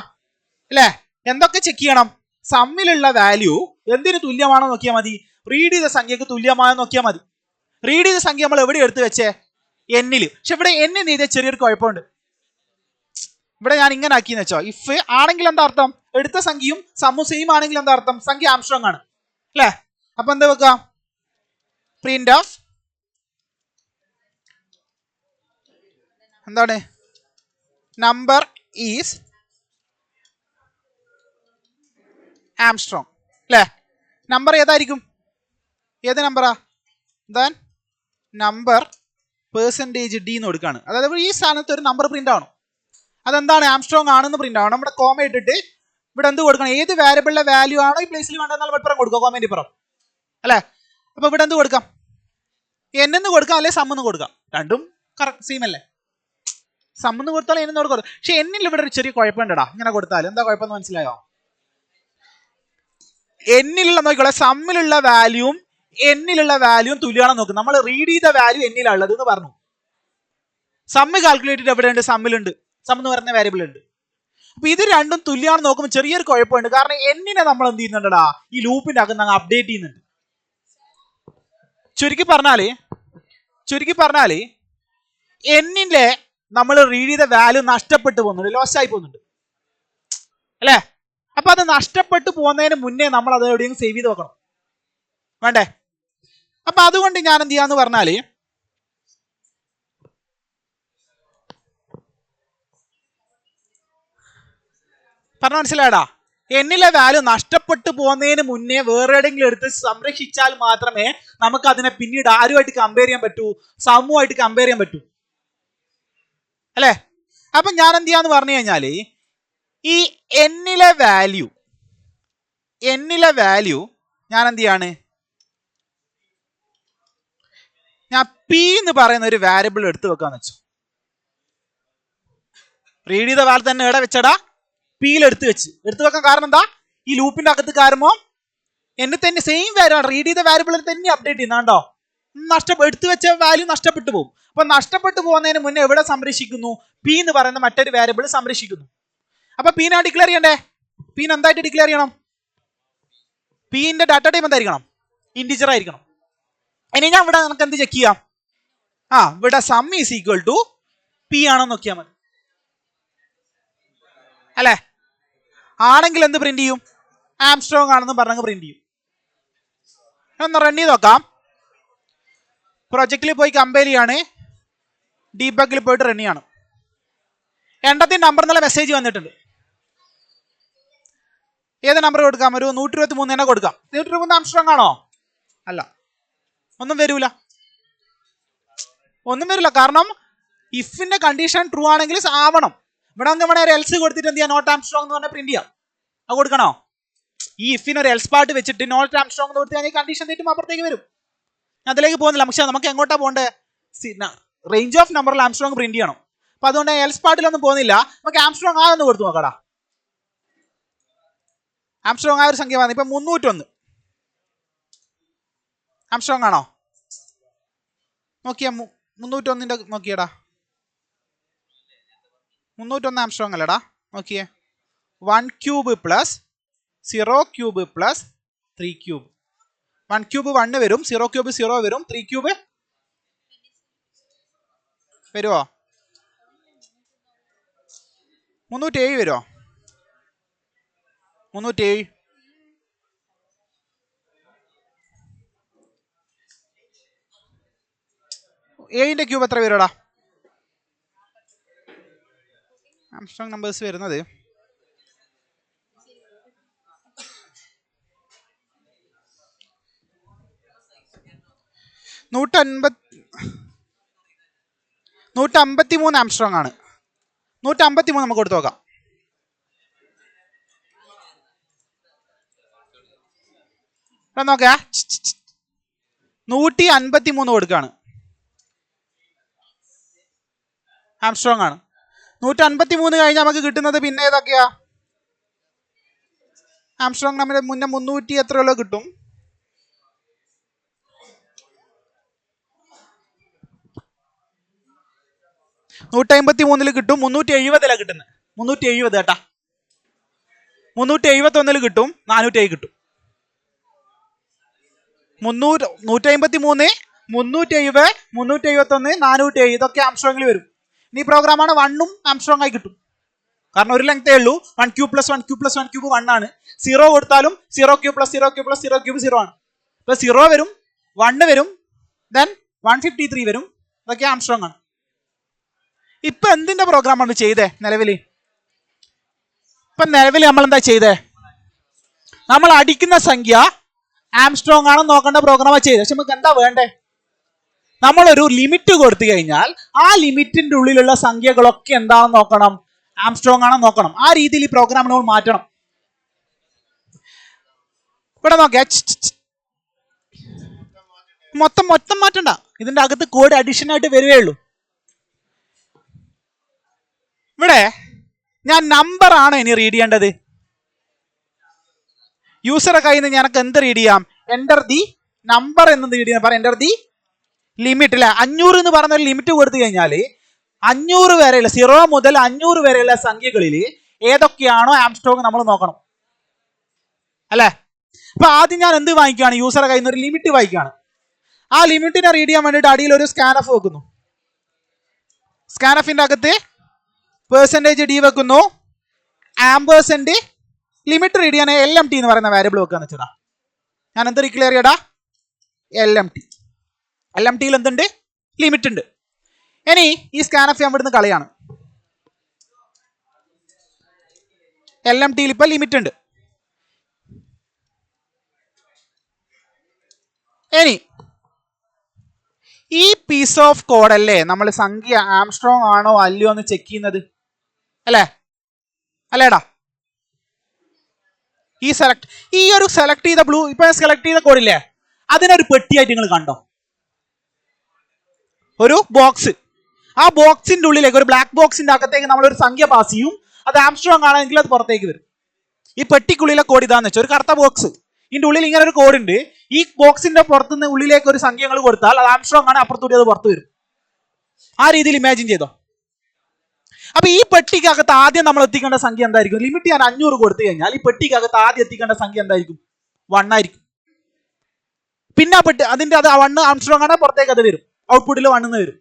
അല്ലെ? എന്തൊക്കെ ചെക്ക് ചെയ്യണം? സമ്മിലുള്ള വാല്യൂ എന്തിന് തുല്യമാണോ നോക്കിയാൽ മതി. റീഡ് ചെയ്ത സംഖ്യക്ക് തുല്യമാണെന്ന് നോക്കിയാൽ മതി. റീഡ് ചെയ്ത സംഖ്യ നമ്മൾ എവിടെ എടുത്ത് വെച്ചേ? എന്നില്. പക്ഷെ ഇവിടെ എന്നിന് ചെയ്ത ചെറിയൊരു കുഴപ്പമുണ്ട്. ഇവിടെ ഞാൻ ഇങ്ങനെ ആക്കിയെന്ന് വെച്ചോ. ഇഫ് ആണെങ്കിൽ എന്താ അർത്ഥം? എടുത്ത സംഖ്യയും സമ്മും സെയിം ആണെങ്കിൽ എന്താ അർത്ഥം? സംഖ്യ ആംസ്ട്രോങ് ആണ് അല്ലെ? അപ്പൊ എന്താ വെക്കുക? പ്രിന്റ് ഓഫ് എന്താണ്? നമ്പർ ഈസ് ആംസ്ട്രോങ് അല്ലെ? നമ്പർ ഏതായിരിക്കും? ഏത് നമ്പറാ? ദെൻ നമ്പർ പെർസെൻറ്റേജ് d എന്ന് കൊടുക്കുകയാണ്. അതായത് ഈ സ്ഥാനത്ത് ഒരു നമ്പർ പ്രിന്റ് ആവണം. അതെന്താണ്? ആംസ്ട്രോങ് ആണെന്ന് പ്രിന്റ് ആവണം. നമ്മുടെ കോമ ഇട്ടിട്ട് ഇവിടെ എന്ത് കൊടുക്കണം? ഏത് വാരിയബിളിലെ വാല്യൂ ആണോ ഈ പ്ലേസിൽ വേണ്ടതെന്നാൽ വെട്ടപ്പുറം കൊടുക്കുക, കോമന്റ് ഇപ്പുറം അല്ലെ? അപ്പൊ ഇവിടെ എന്ത് കൊടുക്കാം? എന്ന് കൊടുക്കാം, അല്ലെ സമ്മെന്ന് കൊടുക്കാം. രണ്ടും കറക്റ്റ് സെയിം അല്ലേ? സമ്മെന്ന് കൊടുത്താൽ എന്ന് കൊടുക്കാം. പക്ഷെ എന്നിൽ ഇവിടെ ഒരു ചെറിയ കുഴപ്പമുണ്ടടാ. ഇങ്ങനെ കൊടുത്താൽ എന്താ കുഴപ്പമെന്ന് മനസ്സിലായോ? എന്നിലുള്ള നോക്കിക്കോളെ, സമ്മിലുള്ള വാല്യൂവും എന്നിലുള്ള വാല്യൂവും തുല്യമാണെന്ന് നോക്കും. നമ്മൾ റീഡ് ചെയ്ത വാല്യൂ എന്നിലുള്ളത് എന്ന് പറഞ്ഞു. സമ്മ് കാൽക്കുലേറ്റഡ് എവിടെയുണ്ട്? സമ്മിലുണ്ട്. സം എന്ന് പറയുന്ന വേരിയബിൾ ഉണ്ട്. അപ്പൊ ഇത് രണ്ടും തുല്യമാണെന്ന് നോക്കുമ്പോൾ ചെറിയൊരു കുഴപ്പമുണ്ട്. കാരണം എന്നിനെ നമ്മൾ എന്ത് ചെയ്യുന്നുണ്ടടാ? ഈ ലൂപ്പിന്റെ അകത്ത് അങ്ങ് അപ്ഡേറ്റ് ചെയ്യുന്നുണ്ട്. ചുരുക്കി പറഞ്ഞാല് എന്നിലെ നമ്മൾ റീഡ് ചെയ്ത വാല്യൂ നഷ്ടപ്പെട്ടു പോകുന്നുണ്ട്, ലോസ് ആയി പോകുന്നുണ്ട് അല്ലേ? അപ്പൊ അത് നഷ്ടപ്പെട്ടു പോകുന്നതിന് മുന്നേ നമ്മൾ അത് എവിടെയെങ്കിലും സേവ് ചെയ്ത് വെക്കണം, വേണ്ടേ? അപ്പൊ അതുകൊണ്ട് ഞാൻ എന്ത് ചെയ്യാന്ന് പറഞ്ഞാല് പറഞ്ഞ മനസ്സിലായടാ? എന്നിലെ വാല്യൂ നഷ്ടപ്പെട്ടു പോകുന്നതിന് മുന്നേ വേറെ എവിടെയെങ്കിലും എടുത്ത് സംരക്ഷിച്ചാൽ മാത്രമേ നമുക്ക് അതിനെ പിന്നീട് ആരുമായിട്ട് കമ്പയർ ചെയ്യാൻ പറ്റൂ? സമ്മുമായിട്ട് കമ്പയർ ചെയ്യാൻ പറ്റൂ അല്ലെ? അപ്പൊ ഞാൻ എന്ത് ചെയ്യാന്ന് പറഞ്ഞു കഴിഞ്ഞാല് ഈ എന്നിലെ വാല്യൂ ഞാൻ എന്ത് ചെയ്യാണ്? ഞാൻ പി എന്ന് പറയുന്ന ഒരു വാരിയബിൾ എടുത്തു വെക്കാന്ന് വെച്ചു. റീഡ് ചെയ്ത വാല്യൂ തന്നെ എവിടെ വെച്ചടാ? പിയിൽ എടുത്തു വെക്കാൻ കാരണം എന്താ? ഈ ലൂപ്പിന്റെ അകത്ത് കയറുമ്പോ എന്നെ തന്നെ സെയിം വാല്യൂ റീഡ് ചെയ്ത വാരിയബിൾ തന്നെ അപ്ഡേറ്റ് ചെയ്യുന്നുണ്ടോ? എടുത്തു വെച്ച വാല്യൂ നഷ്ടപ്പെട്ടു പോകും. അപ്പൊ നഷ്ടപ്പെട്ടു പോകുന്നതിന് മുന്നേ എവിടെ സംരക്ഷിക്കുന്നു? പി എന്ന് പറയുന്ന മറ്റൊരു വാരിയബിൾ സംരക്ഷിക്കുന്നു. അപ്പൊ പീനെ ഡിക്ലെയർ ചെയ്യണ്ടേ? പീൻ എന്തായിട്ട് ഡിക്ലെയർ ചെയ്യണം? പീന്റെ ഡാറ്റ ടൈപ്പ് എന്തായിരിക്കണം? ഇന്റിജർ ആയിരിക്കണം. ഇനി ഞാൻ ഇവിടെ നമുക്ക് എന്ത് ചെക്ക് ചെയ്യാം? ഇവിടെ sum is equal to P ആണോ നോക്കിയാൽ മതി അല്ലെ? ആണെങ്കിൽ എന്ത് പ്രിന്റ് ചെയ്യും? ആംസ്ട്രോങ് ആണെന്ന് പറഞ്ഞങ്ങ് പ്രിന്റ് ചെയ്യും. ഒന്ന് റൺ ചെയ്ത് നോക്കാം. പ്രൊജക്റ്റിൽ പോയി കമ്പയർ ചെയ്യാണ്, ഡീബഗിൽ പോയിട്ട് റൺ ചെയ്യാണ്. എണ്ണത്തിന്റെ നമ്പർ എന്നുള്ള മെസ്സേജ് വന്നിട്ടുണ്ട്. ഏത് നമ്പർ കൊടുക്കാം? ഒരു 123 തന്നെ കൊടുക്കാം. 123 ആംസ്ട്രോങ് ആണോ? അല്ല, ഒന്നും വരൂല. കാരണം ഇഫിന്റെ കണ്ടീഷൻ ട്രൂ ആണെങ്കിൽ ആവണം. ഇവിടെ വേണേ ഒരു എൽസ് കൊടുത്തിട്ട് എന്ത് ചെയ്യാം? നോട്ട് ആംസ്ട്രോങ് എന്ന് പറഞ്ഞാൽ പ്രിന്റ് ചെയ്യാം. അത് കൊടുക്കണോ? ഈ ഇഫിന് ഒരു എൽസ് പാർട്ട് വെച്ചിട്ട് നോട്ട് ആംസ്ട്രോങ് എന്ന് കൊടുത്തു കഴിഞ്ഞാൽ കണ്ടീഷൻ തെറ്റും അപ്പുറത്തേക്ക് വരും. അതിലേക്ക് പോകുന്നില്ല. പക്ഷെ നമുക്ക് എങ്ങോട്ടാ പോകണ്ടേ? റേഞ്ച് ഓഫ് നമ്പറിൽ ആംസ്ട്രോങ് പ്രിന്റ് ചെയ്യണം. അപ്പൊ അതുകൊണ്ട് എൽസ് പാർട്ടിലൊന്നും പോകുന്നില്ല. നമുക്ക് ആംസ്ട്രോങ് ആണെന്ന് കൊടുത്തു നോക്കടാ. ആംസ്ട്രോങ് ആ ഒരു സംഖ്യ വന്നു. ഇപ്പൊ 301 ആംസ്ട്രോങ് ആണോ? നോക്കിയാ 301 നോക്കിയടാ. 301 ആംസ്ട്രോങ് അല്ലടാ, നോക്കിയേ. 1 cube plus 0 cube plus 3 cube. 1 cube 1 വരും, 0 ക്യൂബ് 0 വരും, 3 ക്യൂബ് വരുമോ? 307 വരുമോ? 307. ഏഴിൻ്റെ ക്യൂബ് എത്ര വരുമോടാ? ആംസ്ട്രോങ് നമ്പേഴ്സ് വരുന്നത് 153 ആംസ്ട്രോങ് ആണ്. 153 നമുക്ക് കൊടുത്തു നോക്കാം. നോക്ക, 153 കൊടുക്കാണ്. ആംസ്ട്രോങ് ആണ്. 153 കഴിഞ്ഞാൽ നമുക്ക് കിട്ടുന്നത് പിന്നെ ഏതൊക്കെയാ? ആംസ്ട്രോങ് നമ്മുടെ മുന്നേ 300 എത്രയുള്ളൂ കിട്ടും? 153 കിട്ടും. 370 കിട്ടുന്നത്. 370 കേട്ടാ. 371 കിട്ടും. 407 കിട്ടും. 153, 370, 371, 407 ഇതൊക്കെ ആംസ്ട്രോങ്ങിൽ വരും. ഇനി പ്രോഗ്രാമാണ് 1ഉം ആംസ്ട്രോങ് ആയി കിട്ടും. കാരണം ഒരു ലെങ്തേ ഉള്ളൂ. 1 cube plus 1 cube plus 1 cube 1 ആണ്. 0 കൊടുത്താലും 0 cube plus 0 cube plus 0 cube 0 ആണ്. ഇപ്പൊ 0 വരും, 1 വരും, ദെൻ 153 വരും. ഇതൊക്കെ ആംസ്ട്രോങ് ആണ്. ഇപ്പൊ എന്തിന്റെ പ്രോഗ്രാമാണ് ചെയ്തേ നിലവില്? ഇപ്പൊ നിലവിൽ നമ്മൾ എന്താ ചെയ്തേ? നമ്മൾ അടിക്കുന്ന സംഖ്യ ആംസ്ട്രോങ് ആണെന്ന് നോക്കേണ്ട പ്രോഗ്രാമാണ് ചെയ്തത്. പക്ഷെ നമുക്ക് എന്താ വേണ്ടേ? നമ്മളൊരു ലിമിറ്റ് കൊടുത്തു കഴിഞ്ഞാൽ ആ ലിമിറ്റിന്റെ ഉള്ളിലുള്ള സംഖ്യകളൊക്കെ എന്താണെന്ന് നോക്കണം, ആംസ്ട്രോങ് ആണെന്ന് നോക്കണം. ആ രീതിയിൽ ഈ പ്രോഗ്രാം നമ്മൾ മാറ്റണം. ഇവിടെ നോക്കിയാ മൊത്തം മാറ്റണ്ട. ഇതിന്റെ അകത്ത് കോഡ് അഡീഷൻ ആയിട്ട് വരികയുള്ളൂ. ഇവിടെ ഞാൻ നമ്പർ ആണ് ഇനി റീഡ് ചെയ്യേണ്ടത്. യൂസറെ കയ്യിൽ നിന്ന് ഞാനൊക്കെ എന്ത് റീഡ് ചെയ്യാം? എൻ്റർ ദി നമ്പർ എന്ന് റീഡ് ചെയ്യാൻ പറയാം. എൻ്റർ ദി ലിമിറ്റ് അല്ലെ. 500 എന്ന് പറഞ്ഞ ഒരു ലിമിറ്റ് കൊടുത്തു കഴിഞ്ഞാൽ 500 വരെയുള്ള 0 മുതൽ 500 വരെയുള്ള സംഖ്യകളിൽ ഏതൊക്കെയാണോ ആംസ്ട്രോങ് നമ്മൾ നോക്കണം അല്ലെ. അപ്പൊ ആദ്യം ഞാൻ എന്ത് വാങ്ങിക്കുകയാണ്? യൂസറെ കയ്യിൽ നിന്ന് ഒരു ലിമിറ്റ് വായിക്കുകയാണ്. ആ ലിമിറ്റിനെ റീഡ് ചെയ്യാൻ വേണ്ടിയിട്ട് അടിയിൽ ഒരു സ്കാനഫ് വെക്കുന്നു. സ്കാനഫിന്റെ അകത്ത് %d വെക്കുന്നു. ആംപേഴ്സെന്റ് ലിമിറ്റ് റീഡ് ചെയ്യാൻ LMT എന്ന് പറയുന്ന വാരിയബിൾ വെക്കാന്ന് വെച്ചാ ഞാൻ എന്ത് ഡിക്ലെയർ ചെയ്യടാ? LMT. LMTയിൽ എന്തുണ്ട്? ലിമിറ്റ് ഉണ്ട്. ഇനി ഈ സ്കാനഫ് ഞാൻ ഇവിടുന്ന് കളയാണ്. LMTയിൽ ഇപ്പൊ ലിമിറ്റ് ഉണ്ട്. ഇനി ഈ പീസ് ഓഫ് കോഡ് അല്ലേ നമ്മൾ സംഖ്യ ആംസ്ട്രോങ് ആണോ അല്ലയോ എന്ന് ചെക്ക് ചെയ്യുന്നത് അല്ലേ? അല്ലേടാ? ഈ ഒരു സെലക്ട് ചെയ്ത ബ്ലൂ ഇപ്പൊ സെലക്ട് ചെയ്ത കോഡില്ലേ, അതിനൊരു പെട്ടിയായിട്ട് നിങ്ങൾ കണ്ടോ? ഒരു ബോക്സ്. ആ ബോക്സിന്റെ ഉള്ളിലേക്ക്, ഒരു ബ്ലാക്ക് ബോക്സിന്റെ അകത്തേക്ക് നമ്മൾ ഒരു സംഖ്യ പാസ് ചെയ്യും. അത് ആംസ്ട്രോങ് ആണെങ്കിൽ അത് പുറത്തേക്ക് വരും. ഈ പെട്ടിക്കുള്ളിലെ കോഡ് ഇതാന്ന് വെച്ചാൽ ഒരു കറുത്ത ബോക്സ്. ഇതിന്റെ ഉള്ളിൽ ഇങ്ങനെ ഒരു കോഡ് ഉണ്ട്. ഈ ബോക്സിന്റെ പുറത്തുനിന്ന് ഉള്ളിലേക്ക് ഒരു സംഖ്യകൾ കൊടുത്താൽ അത് ആംസ്ട്രോങ് ആണ്, അപ്പുറത്തൂടി അത് പുറത്തു വരും. ആ രീതിയിൽ ഇമാജിൻ ചെയ്തോ. അപ്പൊ ഈ പെട്ടിക്കകത്ത് ആദ്യം നമ്മൾ എത്തിക്കേണ്ട സംഖ്യ എന്തായിരിക്കും? ലിമിറ്റ് ഞാൻ 500 കൊടുത്തു കഴിഞ്ഞാൽ ഈ പെട്ടിക്കകത്ത് ആദ്യം എത്തിക്കേണ്ട സംഖ്യ എന്തായിരിക്കും? 1 ആയിരിക്കും. പിന്നെ ആ പെട്ടി അതിന്റെ അത് 1 ആംസ്ട്രോങ് ആണ്, പുറത്തേക്ക് അത് വരും. ഔട്ട്പുട്ടിൽ 1 എന്ന് വരും.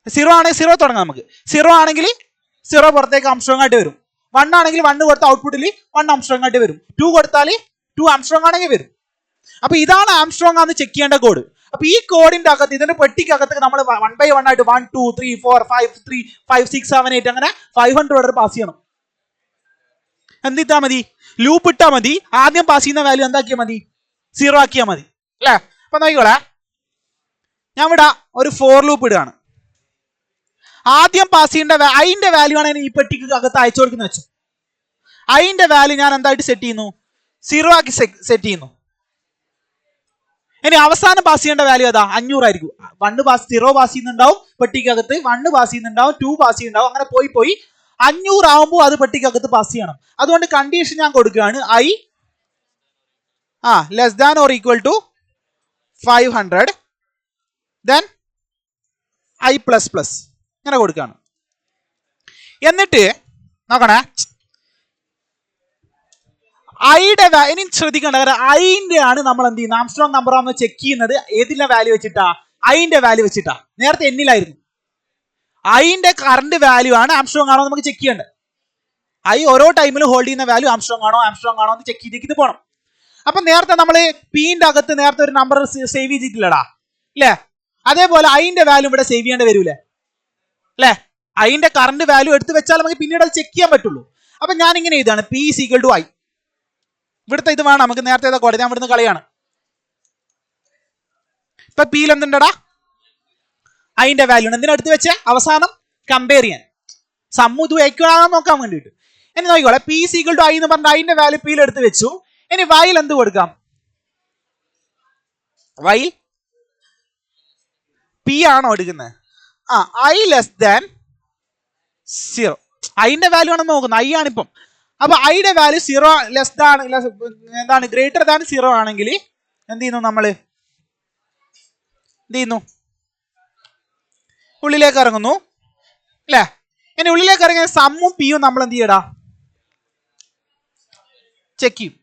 0 ആണെങ്കിൽ 0 തുടങ്ങാം നമുക്ക്. 0 ആണെങ്കിൽ 0 പുറത്തേക്ക് ആംസ്ട്രോങ് ആയിട്ട് വരും. 1 ആണെങ്കിൽ 1 കൊടുത്ത ഔട്ട്പുട്ടിൽ 1 ആംസ്ട്രോങ് ആയിട്ട് വരും. 2 കൊടുത്താൽ 2 ആംസ്ട്രോങ് ആണെങ്കിൽ വരും. അപ്പൊ ഇതാണ് ആംസ്ട്രോങ് ആണെന്ന് ചെക്ക് ചെയ്യേണ്ട കോഡ്. അപ്പൊ ഈ കോഡിന്റെ അകത്ത്, ഇതിന്റെ പെട്ടിക്കകത്ത് നമ്മൾ 1 by 1 ആയിട്ട് 1 2 3 4 5 3 5 6 7 8 അങ്ങനെ 500 വരെ പാസ് ചെയ്യണം. എന്തിട്ടാ മതി? ലൂപ്പ് ഇട്ടാ മതി. ആദ്യം പാസ് ചെയ്യുന്ന വാല്യൂ എന്താക്കിയാൽ മതി? 0 ആക്കിയാൽ മതി അല്ലേ? അപ്പൊ നോക്കിക്കോളെ, ഞാൻ ഇവിടെ ഒരു ഫോർ ലൂപ്പ് ഇടുകയാണ്. ആദ്യം പാസ് ചെയ്യേണ്ട അതിന്റെ വാല്യൂ ആണ് ഈ പെട്ടിക്ക് അകത്ത് അയച്ചു കൊടുക്കുന്ന വെച്ചു. അതിന്റെ വാല്യൂ ഞാൻ എന്തായിട്ട് സെറ്റ് ചെയ്യുന്നു? 0 ആക്കി സെറ്റ് ചെയ്യുന്നു. ഇനി അവസാനം പാസ് ചെയ്യേണ്ട വാല്യൂ ഏതാ? 500 ആയിരിക്കും. 0 പാസ് ചെയ്യുന്നുണ്ടാവും പെട്ടിക്കകത്ത്, 1 പാസ് ചെയ്യുന്നുണ്ടാവും, 2 പാസ് ചെയ്യുന്നുണ്ടാവും. അങ്ങനെ പോയി 500 ആവുമ്പോൾ അത് പെട്ടിക്കകത്ത് പാസ് ചെയ്യണം. അതുകൊണ്ട് കണ്ടീഷൻ ഞാൻ കൊടുക്കുകയാണ് I less than or equal to 500 then I++. ഇങ്ങനെ കൊടുക്കുകയാണ്. എന്നിട്ട് നോക്കണേ, ഐയുടെ ഇനി ശ്രദ്ധിക്കേണ്ട കാര്യം ഐന്റെ ആണ് നമ്മൾ എന്ത് ചെയ്യുന്നത്, ആംസ്ട്രോങ് നമ്പർ ആണെന്ന് ചെക്ക് ചെയ്യുന്നത് ഏതിന്റെ വാല്യൂ വെച്ചിട്ടാ, ഐന്റെ വാല്യൂ വെച്ചിട്ടാ. നേരത്തെ എന്നിലായിരുന്നു. ഐന്റെ കറണ്ട് വാല്യൂ ആണ് ആംസ്ട്രോങ് ആണോ നമുക്ക് ചെക്ക് ചെയ്യേണ്ടത്. ഐ ഓരോ ടൈമിലും ഹോൾഡ് ചെയ്യുന്ന വാല്യൂ ആംസ്ട്രോങ് ആണോ എന്ന് ചെക്ക് ചെയ്തിട്ട് പോകണം. അപ്പൊ നേരത്തെ നമ്മൾ പിന്റെ അകത്ത് നേരത്തെ ഒരു നമ്പർ സേവ് ചെയ്തിട്ടില്ലടാ അല്ലേ? അതേപോലെ ഐന്റെ വാല്യൂ ഇവിടെ സേവ് ചെയ്യേണ്ടി വരൂലേ അല്ലേ? ഐന്റെ കറണ്ട് വാല്യൂ എടുത്ത് വെച്ചാൽ നമുക്ക് പിന്നീട് അത് ചെക്ക് ചെയ്യാൻ പറ്റുള്ളൂ. അപ്പൊ ഞാൻ ഇങ്ങനെ എഴുതാണ് P is equal to I. ഇവിടുത്തെ ഇത് വേണം നമുക്ക്, നേരത്തെ കോഡ് ഞാൻ ഇവിടുന്ന് കളയാണ്. ഇപ്പൊ പിയിൽ എന്തുണ്ടടാ, ഐന്റെ വാല്യൂ ഉണ്ട്. എന്തിനാ എടുത്ത് വെച്ചേ, അവസാനം കമ്പയർ ചെയ്യാൻ, സമ്മു ഇത് വയ്ക്കണമെന്ന് നോക്കാൻ വേണ്ടിയിട്ട്. ഇനി നോക്കിക്കോളെ, P is equal to I എന്ന് പറഞ്ഞ ഐന്റെ വാല്യൂ പിയിൽ എടുത്ത് വെച്ചു. ഇനി വൈൽ എന്ത് കൊടുക്കാം, വൈൽ പി ആണോ എടുക്കുന്നത്? I less than 0. ഐന്റെ വാല്യൂ ആണെന്ന് നോക്കുന്നത്, ഐ ആണിപ്പം. അപ്പൊ ഐയുടെ വാല്യൂ 0 ലെസ് ദാൻ എന്താണ് ഗ്രേറ്റർ ദാൻ 0 ആണെങ്കിൽ എന്ത് ചെയ്യുന്നു, നമ്മൾ എന്ത് ചെയ്യുന്നു, ഉള്ളിലേക്ക് ഇറങ്ങുന്നു അല്ലേ? ഇനി ഉള്ളിലേക്ക് ഇറങ്ങിയ സമ്മും പിയും നമ്മൾ എന്ത് ചെയ്യടാ, ചെക്ക് ചെയ്യും.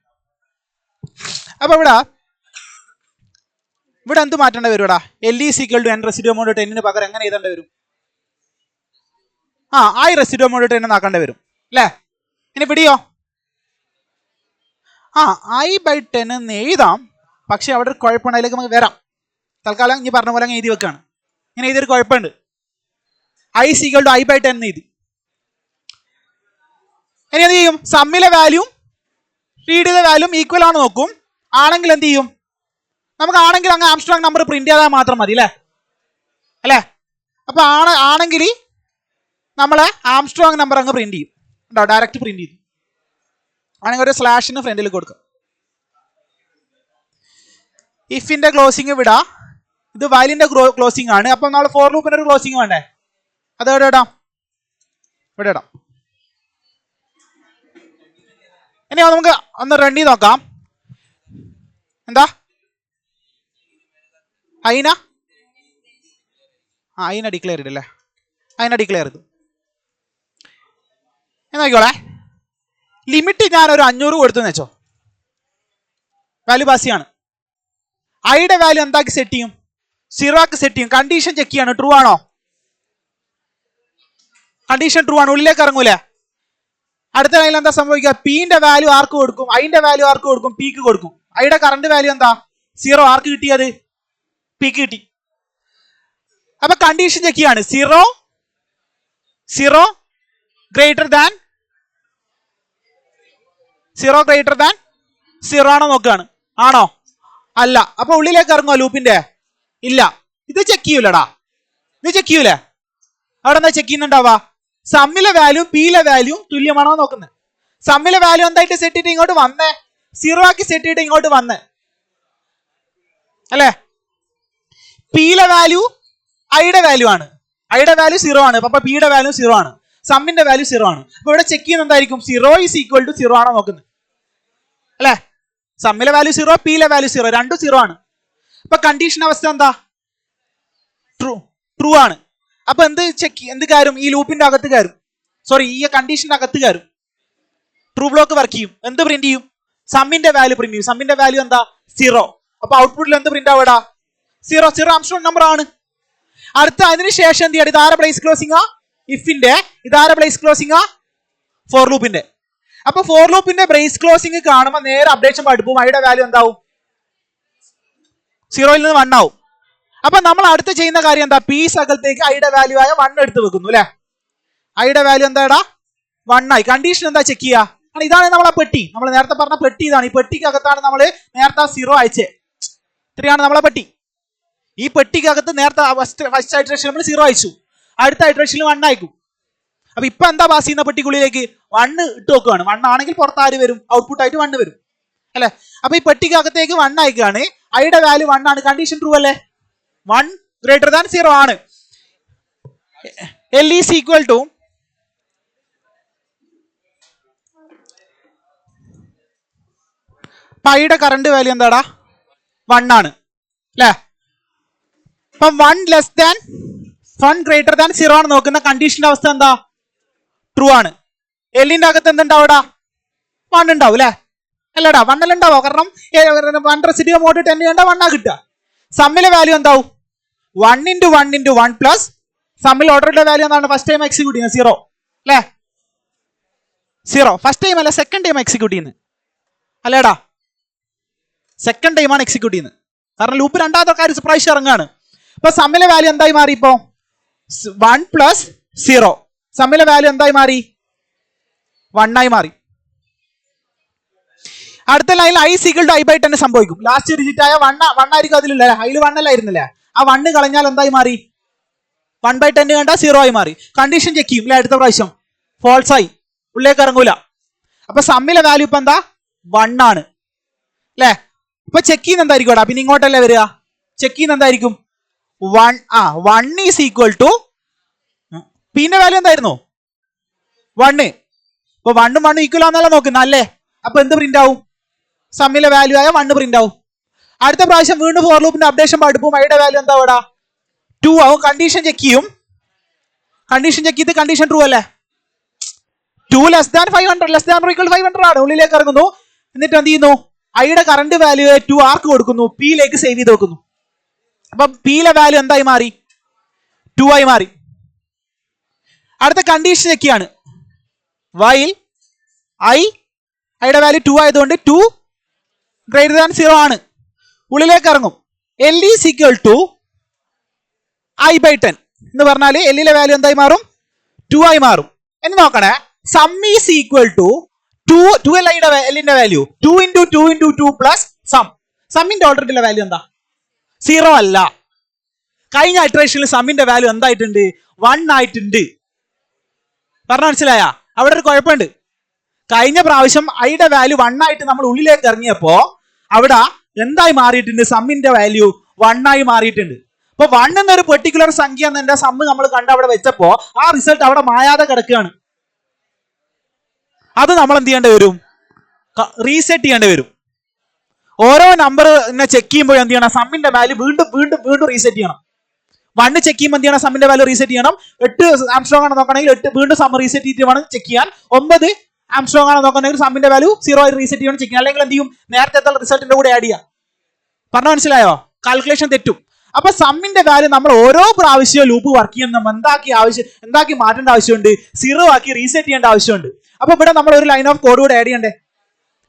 അപ്പൊ ഇവിടെ എന്ത് മാറ്റേണ്ടി വരും ഇവിടെ, L is equal to N residue mod 10 പകരം എങ്ങനെ എഴുതേണ്ടി വരും, ഐ റെസിഡ്യൂ മോഡ് 10 ആക്കേണ്ടി വരും അല്ലേ? ഇനി പിടിയോ, I/10 എന്ന് എഴുതാം, പക്ഷെ അവിടെ ഒരു കുഴപ്പമുണ്ട്, അതിലേക്ക് നമുക്ക് വരാം. തൽക്കാലം ഇനി പറഞ്ഞ പോലെ എഴുതി വെക്കാണ്. ഇങ്ങനെ എഴുതിയൊരു കുഴപ്പമുണ്ട്, ഐ ഈക്വൽ ടു I/10 എന്ന് എഴുതി. ഇനി എന്ത് ചെയ്യും, സമ്മിലെ വാല്യൂം റീഡ് ചെയ്ത വാല്യൂം ഈക്വൽ ആണ് നോക്കും. ആണെങ്കിൽ എന്ത് ചെയ്യും, നമുക്ക് ആണെങ്കിൽ അങ്ങ് ആംസ്ട്രോങ് നമ്പർ പ്രിന്റ് ചെയ്താൽ മാത്രം മതി അല്ലേ? അപ്പൊ ആണെങ്കിൽ നമ്മളെ ആംസ്ട്രോങ് നമ്പർ അങ്ങ് പ്രിന്റ് ചെയ്യും, ഉണ്ടോ, ഡയറക്റ്റ് പ്രിന്റ് ചെയ്തു. ആണെങ്കിൽ ഒരു സ്ലാഷിന് ഫ്രണ്ടിൽ കൊടുക്കുക. ഇഫിന്റെ ക്ലോസിംഗ് വിടാ, ഇത് വയലിന്റെ ക്ലോസിംഗ് ആണ്. അപ്പൊ നമ്മൾ ഫോർ ലൂപ്പിന്റെ ഒരു ക്ലോസിംഗ് വേണ്ടേ, അത് ഇവിടെ ഇടാം. ഇനി നമുക്ക് ഒന്ന് റൺ ചെയ്ത് നോക്കാം. എന്താ ഐന ഡിക്ലെയർ ചെയ്തല്ലേ, ഡിക്ലെയർ ചെയ്തു. നോക്കിക്കോളെ, ലിമിറ്റ് ഞാൻ ഒരു 500 കൊടുത്തു വെച്ചോ, വാല്യൂ പാസിയാണ്. ഐയുടെ വാല്യൂ എന്താക്കി സെറ്റ് ചെയ്യും, 0 ആക്കി സെറ്റ് ചെയ്യും. കണ്ടീഷൻ ചെക്ക് ചെയ്യാണ്, ട്രൂ ആണോ, കണ്ടീഷൻ ട്രൂ ആണ്, ഉള്ളിലേക്ക് ഇറങ്ങൂലേ. അടുത്ത ലൈനിൽ എന്താ സംഭവിക്കുക, പിന്റെ വാല്യൂ ആർക്ക് കൊടുക്കും, ഐന്റെ വാല്യൂ ആർക്ക് കൊടുക്കും, പിക്ക് കൊടുക്കും. ഐയുടെ കറണ്ട് വാല്യൂ എന്താ, 0. ആർക്ക് കിട്ടിയത്, പിക്ക് കിട്ടി. അപ്പൊ കണ്ടീഷൻ ചെക്ക് ചെയ്യാണ്, 0 ഗ്രേറ്റർ ദാൻ 0 ആണോ നോക്കുകയാണ്, ആണോ അല്ല. അപ്പൊ ഉള്ളിലേക്ക് ഇറങ്ങുമോ ലൂപ്പിന്റെ, ഇല്ല. ഇത് ചെക്ക് ചെയ്യൂലടാ, ഇത് ചെക്ക് ചെയ്യൂലേ. അവിടെ എന്താ ചെക്ക് ചെയ്യുന്നുണ്ടാവാ, സമ്മിലെ വാല്യൂ പിയിലെ വാല്യൂ തുല്യമാണോ നോക്കുന്നത്. സമ്മിലെ വാല്യൂ എന്തായിട്ട് സെറ്റ് ചെയ്തിട്ട് ഇങ്ങോട്ട് വന്നേ, 0 ആക്കി സെറ്റ് ചെയ്തിട്ട് ഇങ്ങോട്ട് വന്നേ അല്ലേ. പിയിലെ വാല്യൂ ഐയുടെ വാല്യൂ ആണ്, ഐയുടെ വാല്യൂ 0 ആണ്, അപ്പൊ പിയുടെ വാല്യൂ 0 ആണ്, സമ്മിന്റെ വാല്യൂ 0 ആണ്. അപ്പൊ ഇവിടെ ചെക്ക് ചെയ്യുന്നത് എന്തായിരിക്കും, 0 ഈസ് ഈക്വൽ ടു 0 ആണോ നോക്കുന്നത് അല്ലെ. സമ്മിലെ വാല്യൂ 0, പിയിലെ വാല്യൂ 0, രണ്ടും 0 ആണ്. അപ്പൊ കണ്ടീഷൻ അവസ്ഥ എന്താ, ട്രൂ ആണ്. അപ്പൊ എന്ത് കാര്യം, ഈ ലൂപ്പിന്റെ അകത്ത് കയറും, സോറി ഈ കണ്ടീഷന്റെ അകത്ത് കയറും, ട്രൂ ബ്ലോക്ക് വർക്ക് ചെയ്യും. എന്ത് പ്രിന്റ് ചെയ്യും, സമ്മിന്റെ വാല്യൂ പ്രിന്റ് ചെയ്യും. സമ്മിന്റെ വാല്യൂ എന്താ, 0. അപ്പൊ ഔട്ട്പുട്ടിൽ എന്ത് പ്രിന്റ് ആവടാ, 0 ആംസ്ട്രോങ് നമ്പർ ആണ്. അടുത്ത അതിനുശേഷം എന്ത് ചെയ്യണം, ഇതാരെ പ്ലേസ് ക്ലോസിംഗ് ഇഫിന്റെ, ഇതാരെ പ്ലേസ് ക്ലോസിംഗ് ഫോർ ലൂപ്പിന്റെ. അപ്പൊ ഫോർ ലൂപ്പിന്റെ ബ്രേസ് ക്ലോസിംഗ് കാണുമ്പോൾ നേരെ അപ്ഡേഷൻ പഠിപ്പും, ഐയുടെ വാല്യൂ എന്താവും, 0യിൽ നിന്ന് 1 ആവും. അപ്പൊ നമ്മൾ അടുത്ത് ചെയ്യുന്ന കാര്യം എന്താ, പി അകത്തേക്ക് ഐയുടെ വാല്യൂ ആയ 1 എടുത്ത് വെക്കുന്നു അല്ലെ. ഐയുടെ വാല്യൂ എന്താടാ, 1 ആയി. കണ്ടീഷൻ എന്താ ചെക്ക് ചെയ്യുക, ഇതാണ് നമ്മളെ പെട്ടി, നമ്മൾ നേരത്തെ പറഞ്ഞ പെട്ടി ഇതാണ്. ഈ പെട്ടിക്കകത്താണ് നമ്മൾ നേരത്തെ 0 അയച്ചേ, ഇത്രയാണ് നമ്മളെ പെട്ടി. ഈ പെട്ടിക്കകത്ത് നേരത്തെ ഫസ്റ്റ് ഐറ്ററേഷൻ നമ്മൾ 0 അയച്ചു, അടുത്ത ഐറ്ററേഷനിൽ 1 അയക്കും. അപ്പൊ ഇപ്പൊ എന്താ പാസ് ചെയ്യുന്ന പെട്ടിക്കുള്ളിലേക്ക്, 1 ഇട്ട് വെക്കുകയാണ്. 1 ആണെങ്കിൽ പുറത്ത് ആര് വരും, ഔട്ട്പുട്ട് ആയിട്ട് 1 വരും അല്ലെ. അപ്പൊ ഈ പെട്ടിക്കകത്തേക്ക് 1 അയക്കുകയാണ്, ഐയുടെ വാല്യൂ 1 ആണ്. കണ്ടീഷൻ ട്രൂ അല്ലേ, 1 ഗ്രേറ്റർ ദാൻ 0 ആണ്. എൽ ഈസ് ഈക്വൽ ടു ഐയുടെ കറണ്ട് വാല്യൂ എന്താടാ, 1 ആണ് അല്ലേ. അപ്പം 1 ലെസ് ദാൻ 1 ഗ്രേറ്റർ ദാൻ 0 ആണ് നോക്കുന്ന. കണ്ടീഷന്റെ അവസ്ഥ എന്താ, ട്രൂ ആണ്. എല്ലിന്റെ അകത്ത് എന്തുണ്ടാവൂടാ? 1 ഉണ്ടാവും അല്ലെ? അല്ലടാ, 1 ഉണ്ടാവോ? കാരണം 1 റെസിഡ്യൂ അങ്ങോട്ട് 10 കണ്ടാ 1 കിട്ടുക. സമ്മിലെ വാല്യൂ എന്താവും? 1 × 1 × 1 പ്ലസ് സമ്മിൽ ഓർഡറിന്റെ വാല്യൂ എന്താണ്? ഫസ്റ്റ് ടൈം എക്സിക്യൂട്ട് ചെയ്യുന്നത് 0 അല്ലേ? 0 ഫസ്റ്റ് ടൈം അല്ല, സെക്കൻഡ് ടൈം എക്സിക്യൂട്ട് ചെയ്യുന്നത് അല്ലേടാ? സെക്കൻഡ് ടൈമാണ് എക്സിക്യൂട്ട് ചെയ്യുന്നത്. കാരണം ലൂപ്പ് രണ്ടാമത്തെ കാര്യം പ്രാവശ്യം ഇറങ്ങാണ്. ഇപ്പൊ സമ്മിലെ വാല്യൂ എന്തായി മാറി? ഇപ്പോ 1 + 0 സമ്മിലെ വാല്യൂ എന്തായി മാറി? 1 ആയി മാറി. അടുത്ത ലൈനിൽ i = i/10 സംഭവിക്കും. ലാസ്റ്റ് ഡിജിറ്റ് ആയ 1 ആയിരിക്കും അതിലില്ല. അതിൽ 1 അല്ലായിരുന്നില്ലേ? ആ 1 കളഞ്ഞാൽ എന്തായി മാറി? 1/10 കണ്ടാൽ 0 ആയി മാറി. കണ്ടീഷൻ ചെക്ക് ചെയ്യും അല്ലെ? അടുത്ത പ്രാവശ്യം ഫോൾസ് ആയി, ഉള്ളിലേക്ക് ഇറങ്ങൂല. അപ്പൊ സമ്മിലെ വാല്യൂ ഇപ്പൊ എന്താ? 1 ആണ് അല്ലെ? ഇപ്പൊ ചെക്ക് ചെയ്യുന്ന എന്തായിരിക്കും? പിന്നെ ഇങ്ങോട്ടല്ലേ വരിക? ചെക്ക് ചെയ്യുന്ന എന്തായിരിക്കും? 1 = പിന്നെ വാല്യൂ എന്തായിരുന്നു? 1. ഇപ്പൊ 1 ഉം 1 ഈക്വൽ ആണെന്നല്ല നോക്കുന്നത് അല്ലേ? അപ്പൊ എന്ത് പ്രിന്റ് ആവും? സമ്മിലെ വാല്യൂ ആയ 1 പ്രിന്റ് ആവും. അടുത്ത പ്രാവശ്യം വീണ്ടും ഫോർ ലൂപ്പിന്റെ അപ്ഡേഷൻ പഠിപ്പും ഐയുടെ വാല്യൂ എന്താ? ഇവിടെ 2 ആവും. കണ്ടീഷൻ ചെക്ക് ചെയ്യും. കണ്ടീഷൻ ചെക്ക് ചെയ്ത് കണ്ടീഷൻ ട്രൂ അല്ലേ? 2 > 500 <= 500 ആണ്. ഉള്ളിലേക്ക് ഇറങ്ങുന്നു. എന്നിട്ട് എന്ത് ചെയ്യുന്നു? ഐയുടെ കറണ്ട് വാല്യൂ 2 ആർക്ക് കൊടുക്കുന്നു? പിയിലേക്ക് സേവ് ചെയ്ത് വെക്കുന്നു. അപ്പൊ പിയിലെ വാല്യൂ എന്തായി മാറി? 2 ആയി മാറി. അടുത്ത കണ്ടീഷൻ ചെക്ക് ചെയ്യാണ്. വൈൽ ഐയുടെ വാല്യൂ 2 ആയതുകൊണ്ട് 2 > 0 ആണ്. ഉള്ളിലേക്ക് ഇറങ്ങും. L = i/10 എന്ന് പറഞ്ഞാൽ എല്ലിലെ വാല്യൂ എന്തായി മാറും? 2 ആയി മാറും. എന്ന് നോക്കണേ. സം ഈസ് ഈക്വൽ ടു 2 എല്ലിന്റെ വാല്യൂ 2 × 2 × 2 പ്ലസ് സം. സമ്മിന്റെ ഓൾറെഡിയുള്ള വാല്യൂ എന്താ? 0 അല്ല. കഴിഞ്ഞ ഇറ്ററേഷനിൽ സമ്മിന്റെ വാല്യൂ എന്തായിട്ടുണ്ട്? 1 ആയിട്ടുണ്ട്. പറഞ്ഞ മനസ്സിലായ? അവിടെ ഒരു കുഴപ്പമുണ്ട്. കഴിഞ്ഞ പ്രാവശ്യം ഐയുടെ വാല്യൂ 1 ആയിട്ട് നമ്മൾ ഉള്ളിലേക്ക് ഇറങ്ങിയപ്പോ അവിടെ എന്തായി മാറിയിട്ടുണ്ട്? സമ്മിന്റെ വാല്യൂ 1 ആയി മാറിയിട്ടുണ്ട്. അപ്പൊ 1 എന്നൊരു പെർട്ടിക്കുലർ സംഖ്യ എന്നെ സമ്മ് നമ്മൾ കണ്ട് അവിടെ വെച്ചപ്പോ ആ റിസൾട്ട് അവിടെ മായാതെ കിടക്കുകയാണ്. അത് നമ്മൾ എന്ത് ചെയ്യേണ്ടി വരും? റീസെറ്റ് ചെയ്യേണ്ടി വരും. ഓരോ നമ്പർ ചെക്ക് ചെയ്യുമ്പോൾ എന്ത് ചെയ്യണം? സമ്മിന്റെ വാല്യൂ വീണ്ടും വീണ്ടും വീണ്ടും റീസെറ്റ് ചെയ്യണം. 1 ചെക്ക് ചെയ്യുമ്പോൾ എന്ത് ചെയ്യണം? സമ്മിന്റെ വാല്യൂ റീസെറ്റ് ചെയ്യണം. 8 ആംസ്ട്രോങ് ആണ് നോക്കണമെങ്കിൽ 8 വീണ്ടും സം റീസെറ്റ് ചെയ്തിട്ട് വേണം ചെക്ക് ചെയ്യാൻ. 9 ആംസ്ട്രോങ് ആണ് നോക്കണമെങ്കിൽ സമ്മിന്റെ വാല്യൂ 0 ആയി റീസെറ്റ് ചെയ്യണം ചെക്ക് ചെയ്യാൻ. അല്ലെങ്കിൽ എന്ത് ചെയ്യും? നേരത്തെ റിസൾട്ടിന്റെ കൂടെ ആഡ് ചെയ്യാം. പറഞ്ഞ മനസ്സിലായോ? കാൽക്കുലേഷൻ തെറ്റും. അപ്പൊ സമ്മിന്റെ വാല്യൂ നമ്മൾ ഓരോ പ്രാവശ്യവും ലൂപ്പ് വർക്ക് ചെയ്യുന്ന എന്താക്കി മാറ്റേണ്ട ആവശ്യമുണ്ട്? 0 ആക്കി റീസെറ്റ് ചെയ്യേണ്ട ആവശ്യമുണ്ട്. അപ്പൊ ഇവിടെ നമ്മൾ ഒരു ലൈൻ ഓഫ് കോഡ് കൂടെ ആഡ് ചെയ്യണ്ടേ?